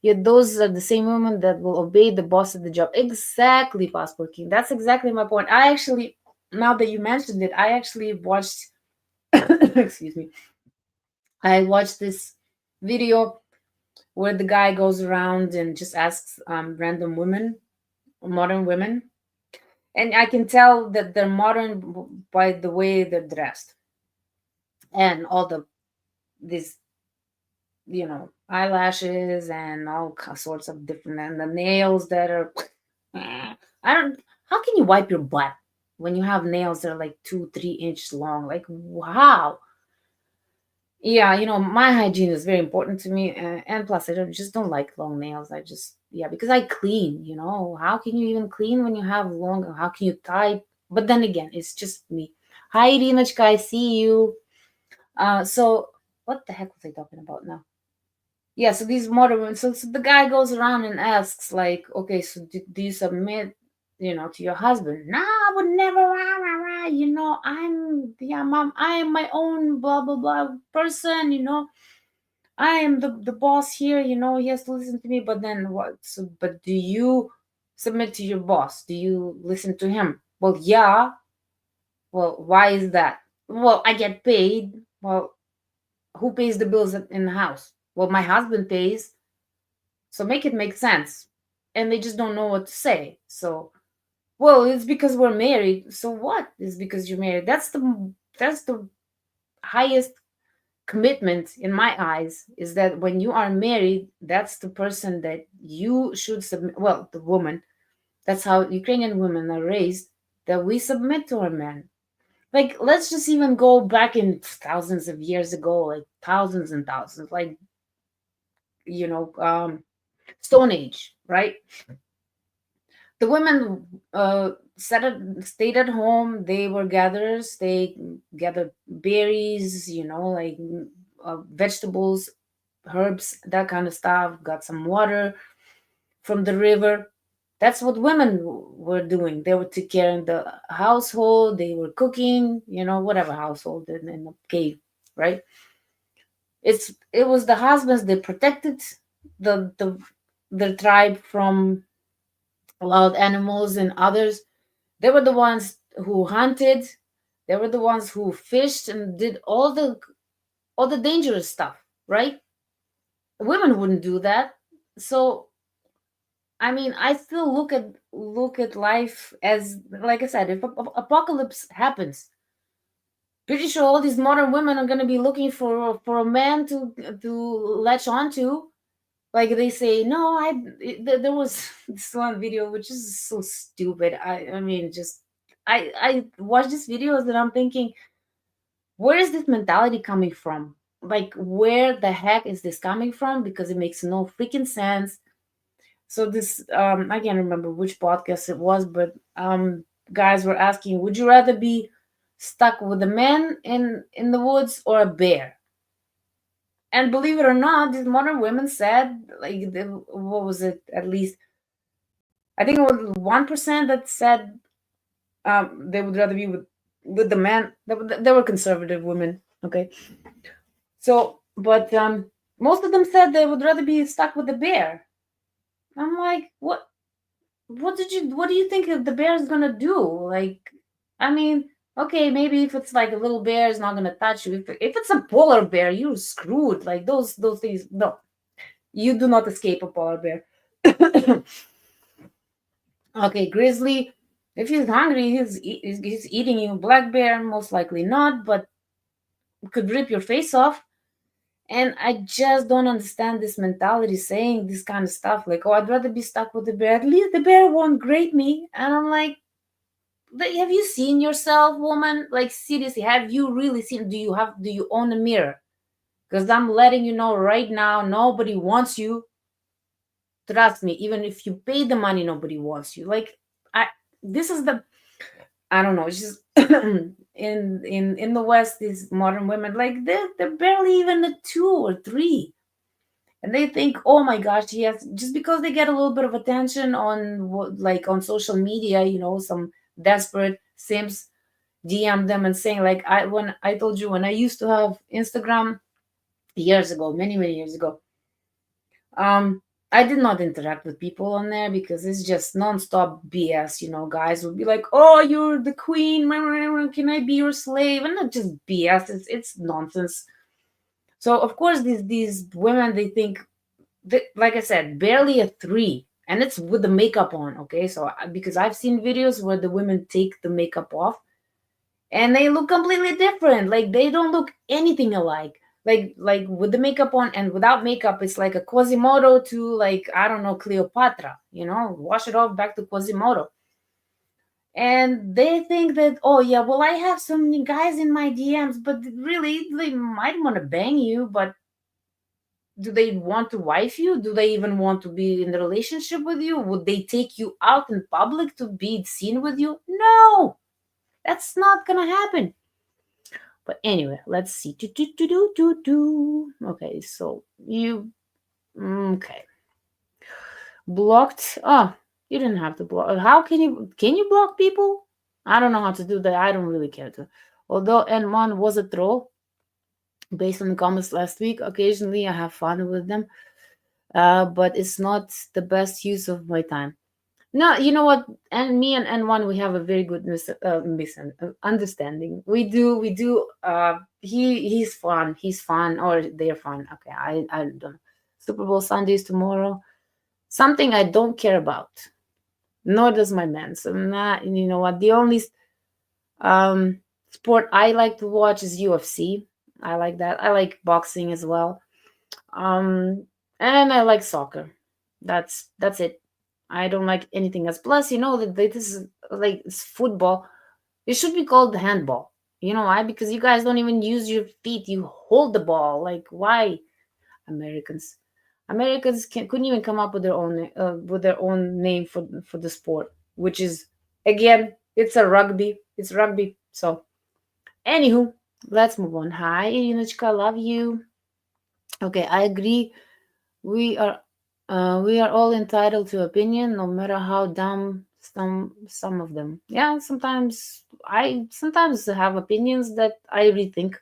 Yet those are the same women that will obey the boss at the job. Exactly, Passport King. That's exactly my point. I actually, now that you mentioned it, I actually watched. Excuse me. I watched this video where the guy goes around and just asks random women, modern women, and I can tell that they're modern by the way they're dressed and all these eyelashes and all sorts of different, and the nails that are. I don't. How can you wipe your butt when you have nails that are like 2-3 inches long? Like, wow. Yeah, my hygiene is very important to me, and plus I just don't like long nails. I just, yeah, because I clean. How can you even clean when you have long? How can you type? But then again, it's just me. Hi, Rinachka, I see you. So what the heck was I talking about now? Yeah, so these modern women. So the guy goes around and asks, like, okay, so do you submit, to your husband? No, I would never. Rah, rah, yeah, I am my own blah blah blah person, I am the boss here, he has to listen to me. But then what? So, but do you submit to your boss? Do you listen to him? Well, yeah. Well, why is that? Well, I get paid. Well, who pays the bills in the house? Well, my husband pays. So make it make sense. And they just don't know what to say. So, well, it's because we're married. So what? It's because you're married. That's the highest commitment in my eyes, is that when you are married, that's the person that you should submit. Well, the woman, that's how Ukrainian women are raised, that we submit to our men. Like, let's just even go back in thousands of years ago, like thousands and thousands, like, you know, Stone Age, right? The women stayed at home. They were gatherers. They gathered berries, like vegetables, herbs, that kind of stuff. Got some water from the river. That's what women were doing. They were taking care of the household. They were cooking, whatever household in the cave, right? It was the husbands. They protected the tribe from wild animals and others. They were the ones who hunted. They were the ones who fished and did all the dangerous stuff, right? Women wouldn't do that. So I mean, I still look at life as, like I said, if apocalypse happens, pretty sure all these modern women are gonna be looking for a man to latch onto. Like they say, no, there was this one video which is so stupid. I mean, just I watch these videos and I'm thinking, where is this mentality coming from? Like, where the heck is this coming from? Because it makes no freaking sense. So this, I can't remember which podcast it was, but guys were asking, would you rather be stuck with a man in the woods or a bear? And believe it or not, these modern women said, like, what was it? At least I think it was 1% that said they would rather be with the man. They were conservative women, okay. So, but most of them said they would rather be stuck with the bear. I'm like, what? What do you think the bear is gonna do? Like, I mean, okay, maybe if it's like a little bear, it's not gonna touch you. If it's a polar bear, you're screwed. Like those things. No, you do not escape a polar bear. Okay, grizzly. If he's hungry, he's eating you. Black bear, most likely not, but could rip your face off. And I just don't understand this mentality saying this kind of stuff. Like, oh, I'd rather be stuck with the bear. At least the bear won't grate me. And I'm like, have you seen yourself, woman? Like, seriously, have you really seen? Do you own a mirror? Because I'm letting you know right now, nobody wants you. Trust me, even if you pay the money, nobody wants you. Like, I this is the I don't know. It's just in the West, these modern women, like, they're barely even a 2 or 3, and they think, oh my gosh, yes, just because they get a little bit of attention on like on social media, some desperate simps DM them and saying, like, when I told you, when I used to have Instagram years ago, many many years ago, um, I did not interact with people on there because it's just nonstop BS. Guys would be like, "Oh, you're the queen. Can I be your slave?" And not just BS. It's nonsense. So of course these women, they think, like I said, barely a 3, and it's with the makeup on. Okay, so because I've seen videos where the women take the makeup off and they look completely different. Like, they don't look anything alike. Like with the makeup on and without makeup, it's like a Quasimodo to, like, I don't know, Cleopatra. Wash it off, back to Quasimodo. And they think that, oh yeah, well, I have some guys in my DMs, but really they might want to bang you, but do they want to wife you? Do they even want to be in a relationship with you? Would they take you out in public to be seen with you? No, that's not gonna happen. But anyway, let's see. Okay, so okay. Blocked. Oh, you didn't have to block. How can you block people? I don't know how to do that. I don't really care to. Although N1 was a troll, based on the comments last week, occasionally I have fun with them, but it's not the best use of my time. No, you know what? And me and N1, we have a very good understanding. We do. He's fun. He's fun, or they're fun. Okay, I don't know. Super Bowl Sunday is tomorrow. Something I don't care about. Nor does my man. So I'm not. You know what? The only um sport I like to watch is UFC. I like that. I like boxing as well. Um, and I like soccer. That's it. I don't like anything else. Plus, you know that this is like it's football. It should be called handball. You know why? Because you guys don't even use your feet. You hold the ball. Like why? Americans. Americans couldn't even come up with their own name for the sport, which is again it's a rugby. It's rugby. So, anywho, let's move on. Hi, Yunachka, love you. Okay, I agree. We are we are all entitled to opinion, no matter how dumb some of them. Yeah, sometimes have opinions that I rethink.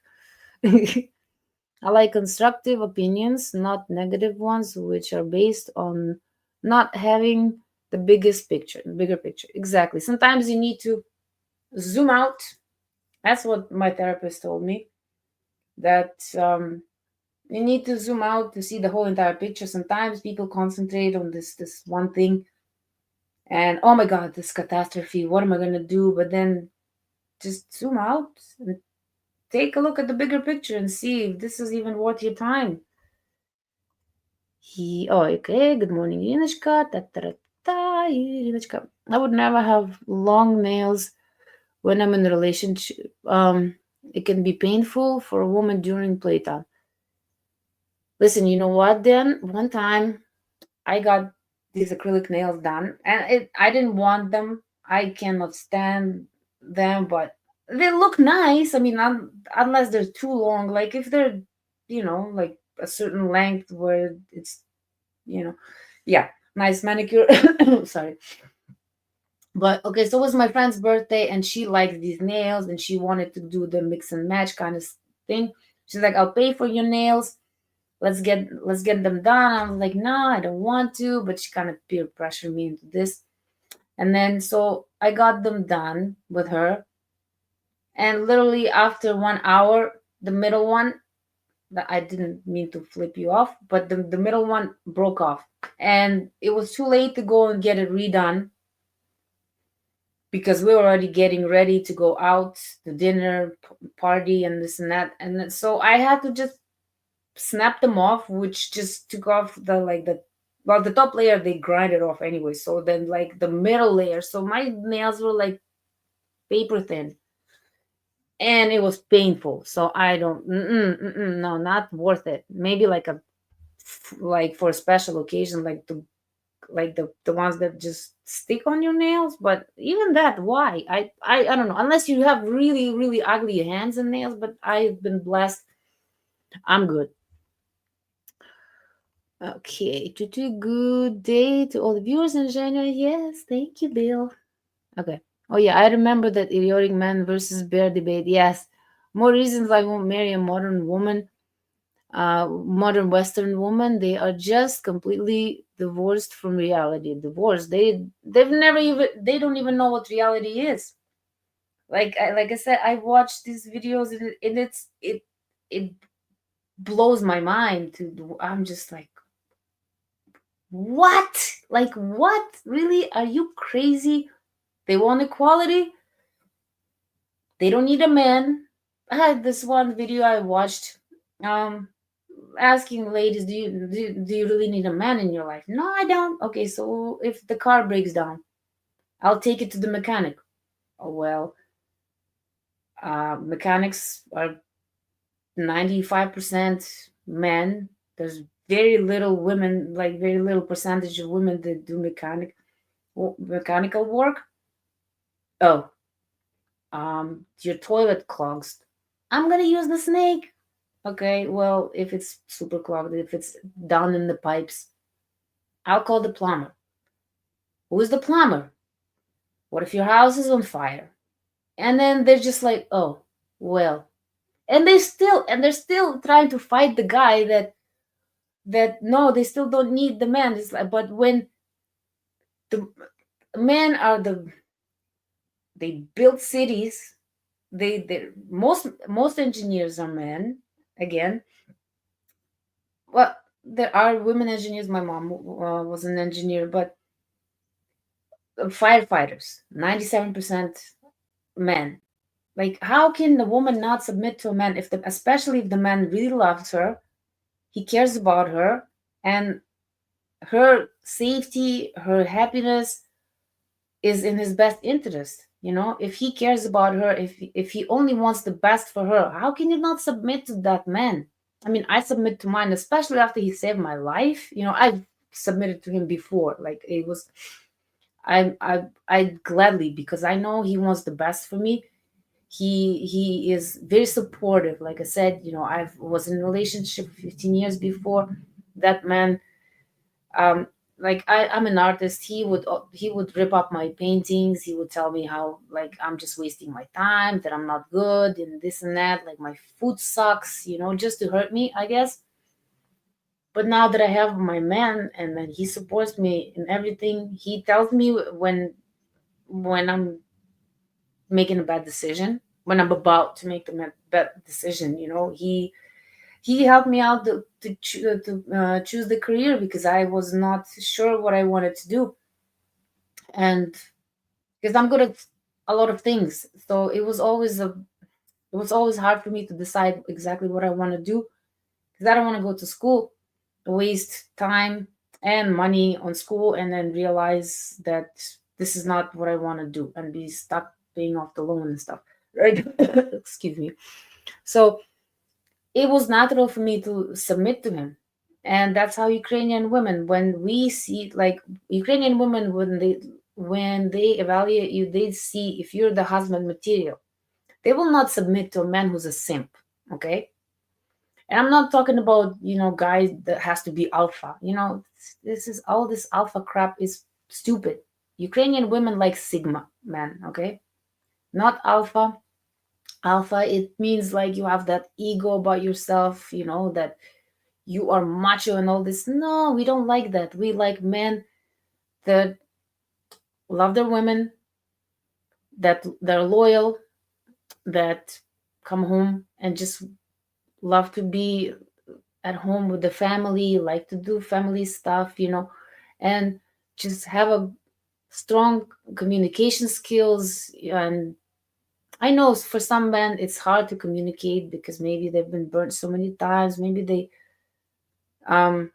I like constructive opinions, not negative ones, which are based on not having the bigger picture. Exactly. Sometimes you need to zoom out. That's what my therapist told me. That you need to zoom out to see the whole entire picture. Sometimes people concentrate on this one thing, and oh my god, this catastrophe, what am I going to do? But then just zoom out and take a look at the bigger picture and see if this is even worth your time. Okay, good morning, Irinочка. Irinочka. I would never have long nails when I'm in a relationship. It can be painful for a woman during playtime. Listen, you know what? Then one time I got these acrylic nails done, and I didn't want them. I cannot stand them, but they look nice. I mean, unless they're too long. Like if they're, like a certain length where it's, yeah, nice manicure. Sorry, but okay. So it was my friend's birthday, and she liked these nails, and she wanted to do the mix and match kind of thing. She's like, "I'll pay for your nails. Let's get them done." I was like, no, I don't want to, but she kind of peer pressured me into this. And then so I got them done with her. And literally after 1 hour, the middle one, that I didn't mean to flip you off, but the middle one broke off. And it was too late to go and get it redone because we were already getting ready to go out to dinner party and this and that. And then, so I had to just snap them off, which just took off the top layer. They grind it off anyway, so then like the middle layer, so my nails were like paper thin, and it was painful. So I don't, no, not worth it. Maybe like for a special occasion, like the ones that just stick on your nails. But even that, why? I don't know, unless you have really really ugly hands and nails, but I've been blessed. I'm good. Okay, good day to all the viewers in January. Yes, thank you, Bill. Okay. Oh yeah, I remember that idiotic man versus bear debate. Yes, more reasons I won't marry a modern woman, modern Western woman. They are just completely divorced from reality. Divorced. They've never even they don't even know what reality is. Like I said, I watched these videos and it blows my mind. I'm just like, what? Like, what? Really? Are you crazy? They want equality? They don't need a man. I had this one video I watched, um, asking ladies, do you really need a man in your life? No, I don't. Okay, so if the car breaks down, I'll take it to the mechanic. Oh, well, mechanics are 95% men. There's very little women, like very little percentage of women that do mechanical work. Oh, your toilet clogs. I'm gonna use the snake. Okay, well, if it's super clogged, if it's down in the pipes, I'll call the plumber. Who's the plumber? What if your house is on fire? And then they're just like, oh, well. And they're still trying to fight the guy that no, they still don't need the man. It's like, but when the men are they build cities, they most engineers are men. Again, well, there are women engineers. My mom was an engineer, but firefighters, 97% men. Like, how can the woman not submit to a man if especially if the man really loves her, he cares about her, and her safety, her happiness is in his best interest. If he cares about her, if he only wants the best for her, how can you not submit to that man? I mean, I submit to mine, especially after he saved my life. I've submitted to him before. Like, it was, I gladly, because I know he wants the best for me. He is very supportive. Like I said, I was in a relationship 15 years before that man. um like, I'm an artist. He would rip up my paintings. He would tell me how, like, I'm just wasting my time, that I'm not good, and this and that, like my food sucks, just to hurt me, I guess. But now that I have my man, and then he supports me in everything, he tells me when I'm making a bad decision, when I'm about to make the bad decision. He helped me out to choose the career, because I was not sure what I wanted to do, and because I'm good at a lot of things, so it was always hard for me to decide exactly what I want to do, because I don't want to go to school, waste time and money on school, and then realize that this is not what I want to do, and be stuck paying off the loan and stuff, right? Excuse me. So it was natural for me to submit to him. And that's how Ukrainian women, when we see, like, Ukrainian women, when they evaluate you, they see if you're the husband material. They will not submit to a man who's a simp. Okay. And I'm not talking about, guys that has to be alpha. This is all this alpha crap is stupid. Ukrainian women like sigma man. Okay. Not alpha. Alpha, it means like you have that ego about yourself, that you are macho and all this. No, we don't like that. We like men that love their women, that they're loyal, that come home and just love to be at home with the family, like to do family stuff, and just have a strong communication skills. And I know for some men it's hard to communicate, because maybe they've been burnt so many times. Maybe they um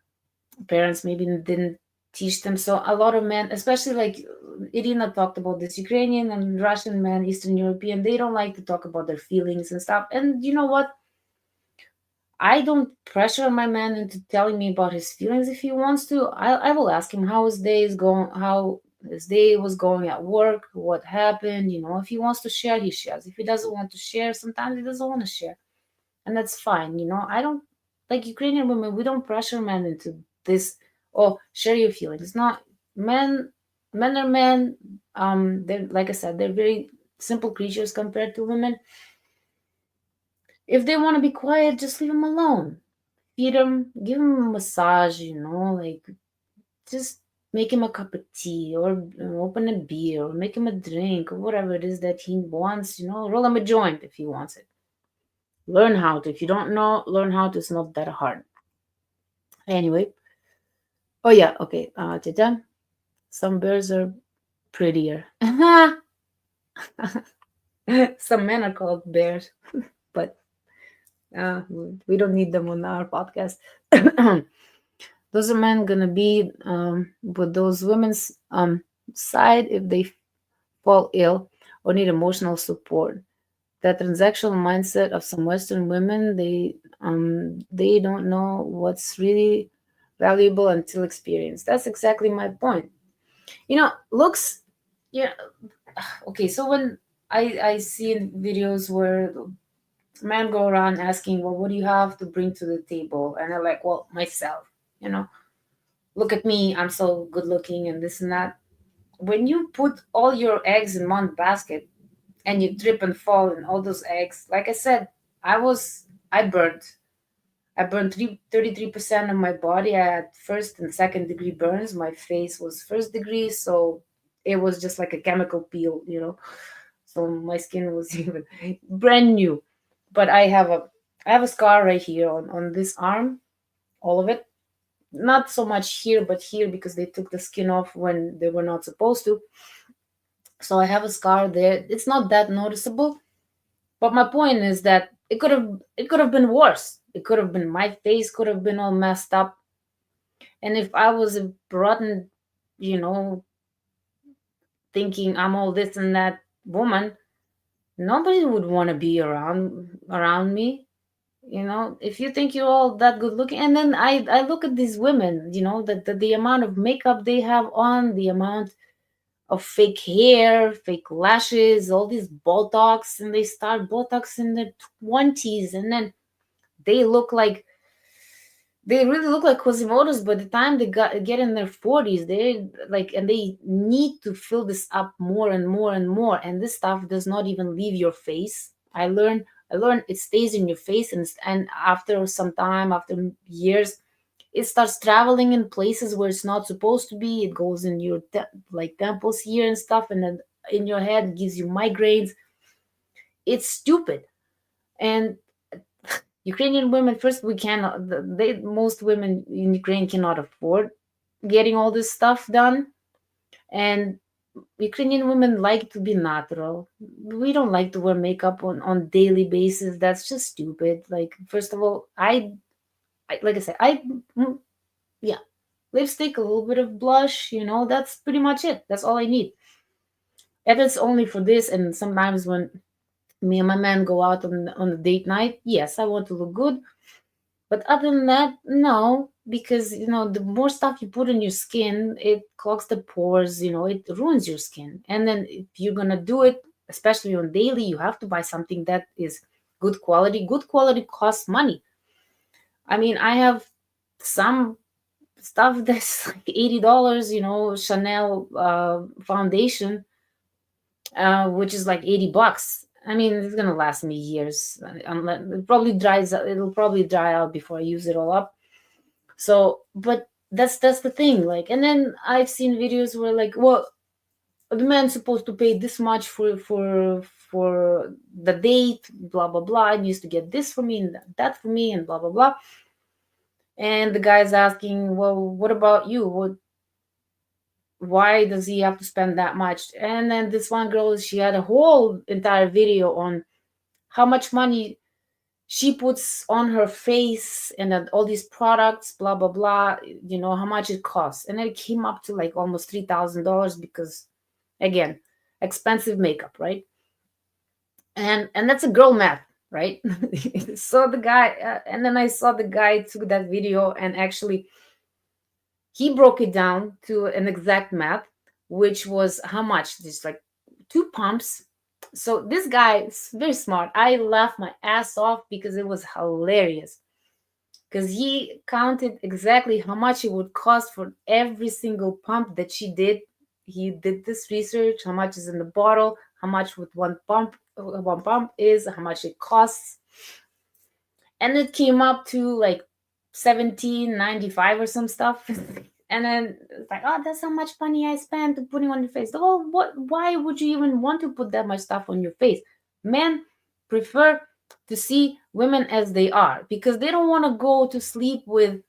parents maybe didn't teach them. So a lot of men, especially like Irina talked about this, Ukrainian and Russian men, Eastern European, they don't like to talk about their feelings and stuff. And you know what? I don't pressure my man into telling me about his feelings. If he wants to, I will ask him how his day is going, how his day was going at work, what happened. If he wants to share, he shares. If he doesn't want to share, sometimes he doesn't want to share, and that's fine. I don't, like, Ukrainian women, we don't pressure men into this. Oh, share your feelings. Not men. Men are men. They're, like I said, they're very simple creatures compared to women. If they want to be quiet, just leave them alone. Feed them, give him a massage. Like, just make him a cup of tea, or open a beer, or make him a drink, or whatever it is that he wants. Roll him a joint if he wants it. Learn how to. If you don't know, learn how to. It's not that hard. Anyway. Oh yeah, okay. Tita, some bears are prettier. Some men are called bears, but we don't need them on our podcast. Those are men gonna be with those women's side if they fall ill or need emotional support. That transactional mindset of some Western women, they don't know what's really valuable until experienced. That's exactly my point. Looks, yeah. Okay, so when I see videos where men go around asking, well, what do you have to bring to the table? And they're like, well, myself, you know, look at me, I'm so good looking and this and that. When you put all your eggs in one basket, and you trip and fall and all those eggs. Like I said, I burned 33% of my body. I had first and second degree burns. My face was first degree, so it was just like a chemical peel, So my skin was even brand new. But I have a scar right here on this arm, all of it. Not so much here, but here because they took the skin off when they were not supposed to. So I have a scar there. It's not that noticeable, but my point is that it could have been worse. It could have been, my face could have been all messed up. And if I was a rotten, you know, thinking I'm all this and that woman, nobody would want to be around me. If you think you're all that good looking, and then I look at these women, the amount of makeup they have on, the amount of fake hair, fake lashes, all these Botox, and they start Botox in their 20s, and then they look like they really look like Quasimodos by the time they get in their 40s. They like, and they need to fill this up more and more and more, and this stuff does not even leave your face. I learned it stays in your face, and after some time, after years, it starts traveling in places where it's not supposed to be. It goes in your like temples here and stuff, and then in your head gives you migraines. It's stupid. And Ukrainian women, first, we cannot. Most women in Ukraine cannot afford getting all this stuff done, and Ukrainian women like to be natural. We don't like to wear makeup on daily basis. That's just stupid. Like, first of all, I like I said, yeah, lipstick, a little bit of blush. That's pretty much it. That's all I need. And it's only for this. And sometimes when me and my man go out on a date night, yes, I want to look good. But other than that, no, because the more stuff you put on your skin, it clogs the pores. It ruins your skin. And then if you're gonna do it, especially on daily, you have to buy something that is good quality. Good quality costs money. I mean, I have some stuff that's like $80. Chanel foundation, which is like $80. I mean, it's gonna last me years. It'll probably dry out before I use it all up. So, but that's the thing. Like, and then I've seen videos where, like, well, the man's supposed to pay this much for the date, blah blah blah. He needs to get this for me and that for me, and blah blah blah. And the guy's asking, well, what about you? Why does he have to spend that much? And then this one girl, she had a whole entire video on how much money she puts on her face and then all these products, blah blah blah, how much it costs. And it came up to like almost $3,000 because, again, expensive makeup, right? And that's a girl math, right? So the guy, and then I saw the guy took that video and actually he broke it down to an exact math, which was how much? Just like 2 pumps. So this guy is very smart. I laughed my ass off because it was hilarious. Because he counted exactly how much it would cost for every single pump that she did. He did this research, how much is in the bottle, how much with one pump is, how much it costs. And it came up to like 17.95 or some stuff. And then it's like, oh, that's how much money I spent to putting on your face. Oh, why would you even want to put that much stuff on your face? Men prefer to see women as they are because they don't want to go to sleep with,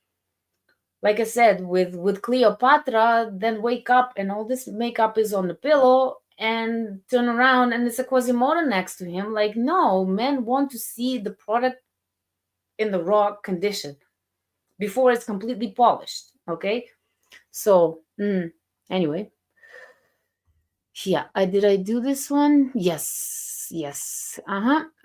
like I said, with Cleopatra, then wake up and all this makeup is on the pillow and turn around and it's a Quasimodo next to him. Like, no, men want to see the product in the raw condition before it's completely polished. Okay, so anyway, yeah, I do this one. Yes.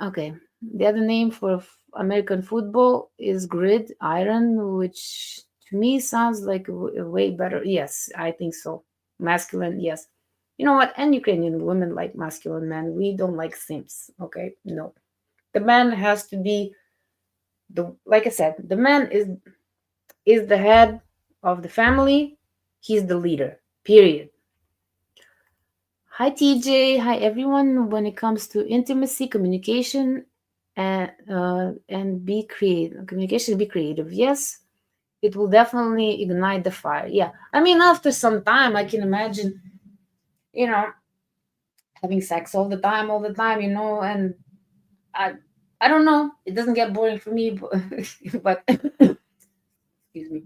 Okay. The other name for American football is grid iron, which to me sounds like a way better. Yes, I think so. Masculine, yes. You know what? And Ukrainian women like masculine men. We don't like simps. Okay, no. The man has to be like I said, the man is the head of the family. He's the leader. Period. Hi TJ, hi everyone. When it comes to intimacy, communication, and be creative, communication, be creative. Yes, it will definitely ignite the fire. Yeah, I mean, after some time, I can imagine, you know, having sex all the time, and I, I don't know, it doesn't get boring for me, but excuse me.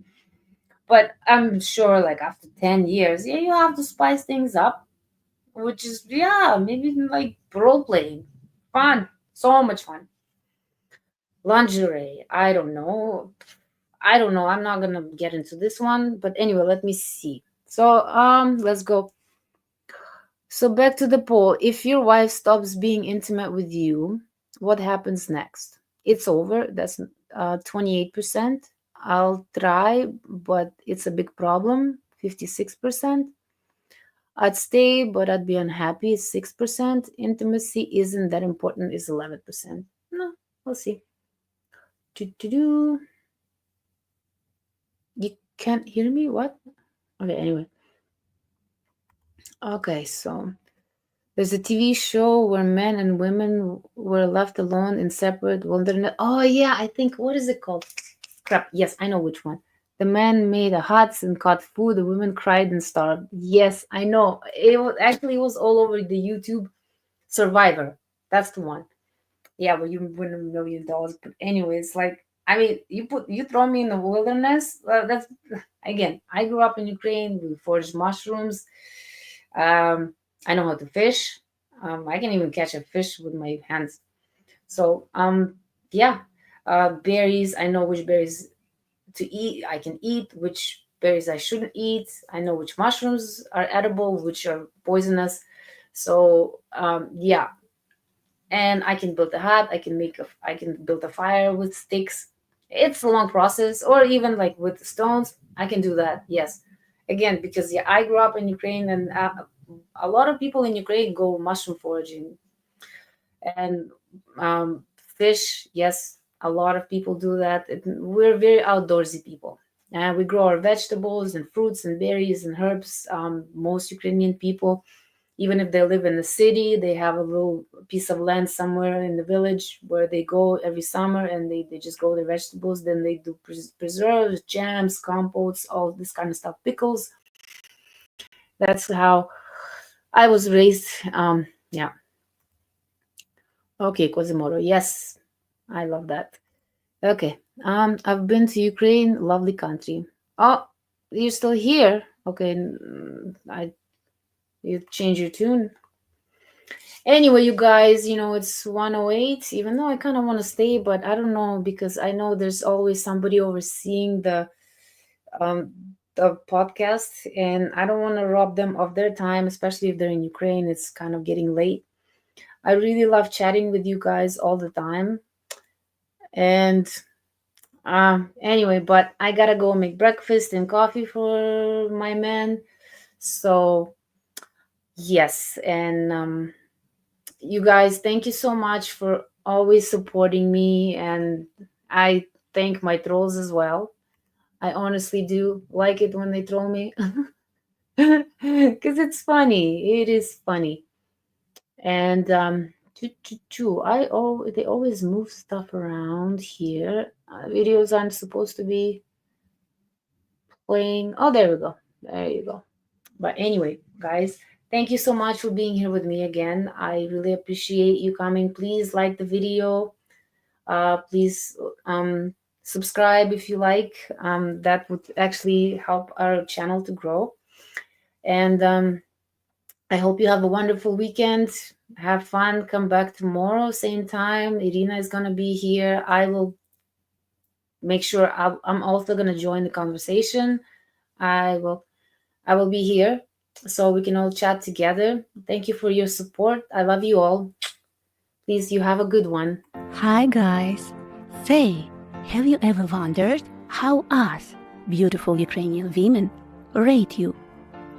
But I'm sure, like after 10 years, yeah, you have to spice things up, which is yeah, maybe like role playing, fun, so much fun. Lingerie, I don't know. I'm not gonna get into this one, but anyway, let me see. So let's go. So back to the poll. If your wife stops being intimate with you, what happens next? It's over. That's 28%. I'll try, but it's a big problem. 56%. I'd stay, but I'd be unhappy. 6%. Intimacy isn't that important. Is 11%. No, we'll see. Do. You can't hear me? What? Okay, anyway. Okay, so there's a TV show where men and women were left alone in separate wilderness. Oh yeah, I think what is it called? Crap. Yes, I know which one. The men made a huts and caught food. The women cried and starved. Yes, I know. It was all over the YouTube. Survivor. That's the one. Yeah, but you win $1 million. But anyways, like I mean, you throw me in the wilderness. That's again. I grew up in Ukraine. We foraged mushrooms. Um, I know how to fish. I can even catch a fish with my hands. So yeah, berries. I know which berries to eat. I can eat which berries I shouldn't eat. I know which mushrooms are edible, which are poisonous. So yeah, and I can build a hut. I can build a fire with sticks. It's a long process, or even like with stones. I can do that. Yes, again because yeah, I grew up in Ukraine, and a lot of people in Ukraine go mushroom foraging and fish. Yes, a lot of people do that. We're very outdoorsy people. And we grow our vegetables and fruits and berries and herbs. Most Ukrainian people, even if they live in the city, they have a little piece of land somewhere in the village where they go every summer and they just grow their vegetables. Then they do preserves, jams, compotes, all this kind of stuff, pickles. That's how I was raised. Yeah. Okay, Quasimodo. Yes, I love that. Okay. I've been to Ukraine, lovely country. Oh, you're still here? Okay, I you change your tune. Anyway, you guys, it's 108, even though I kind of want to stay, but I don't know because I know there's always somebody overseeing the podcast, and I don't want to rob them of their time, especially if they're in Ukraine. It's kind of getting late. I really love chatting with you guys all the time. And anyway, but I gotta go make breakfast and coffee for my man. So yes, and you guys, thank you so much for always supporting me, and I thank my trolls as well. I honestly do like it when they troll me because it's funny. It is funny, and they always move stuff around here. Videos aren't supposed to be playing. Oh, there we go. There you go. But anyway, guys, thank you so much for being here with me again. I really appreciate you coming. Please like the video. Please subscribe if you like. That would actually help our channel to grow. And I hope you have a wonderful weekend. Have fun. Come back tomorrow, same time. Irina is going to be here. I will make sure I'm also going to join the conversation. I will I will be here so we can all chat together. Thank you for your support. I love you all. Please, you have a good one. Hi guys! Say, have you ever wondered how us, beautiful Ukrainian women, rate you?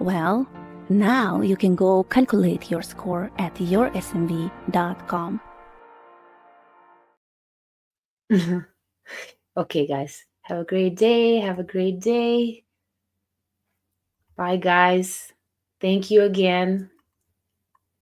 Well, now you can go calculate your score at yoursmv.com. Okay, guys. Have a great day. Have a great day. Bye, guys. Thank you again.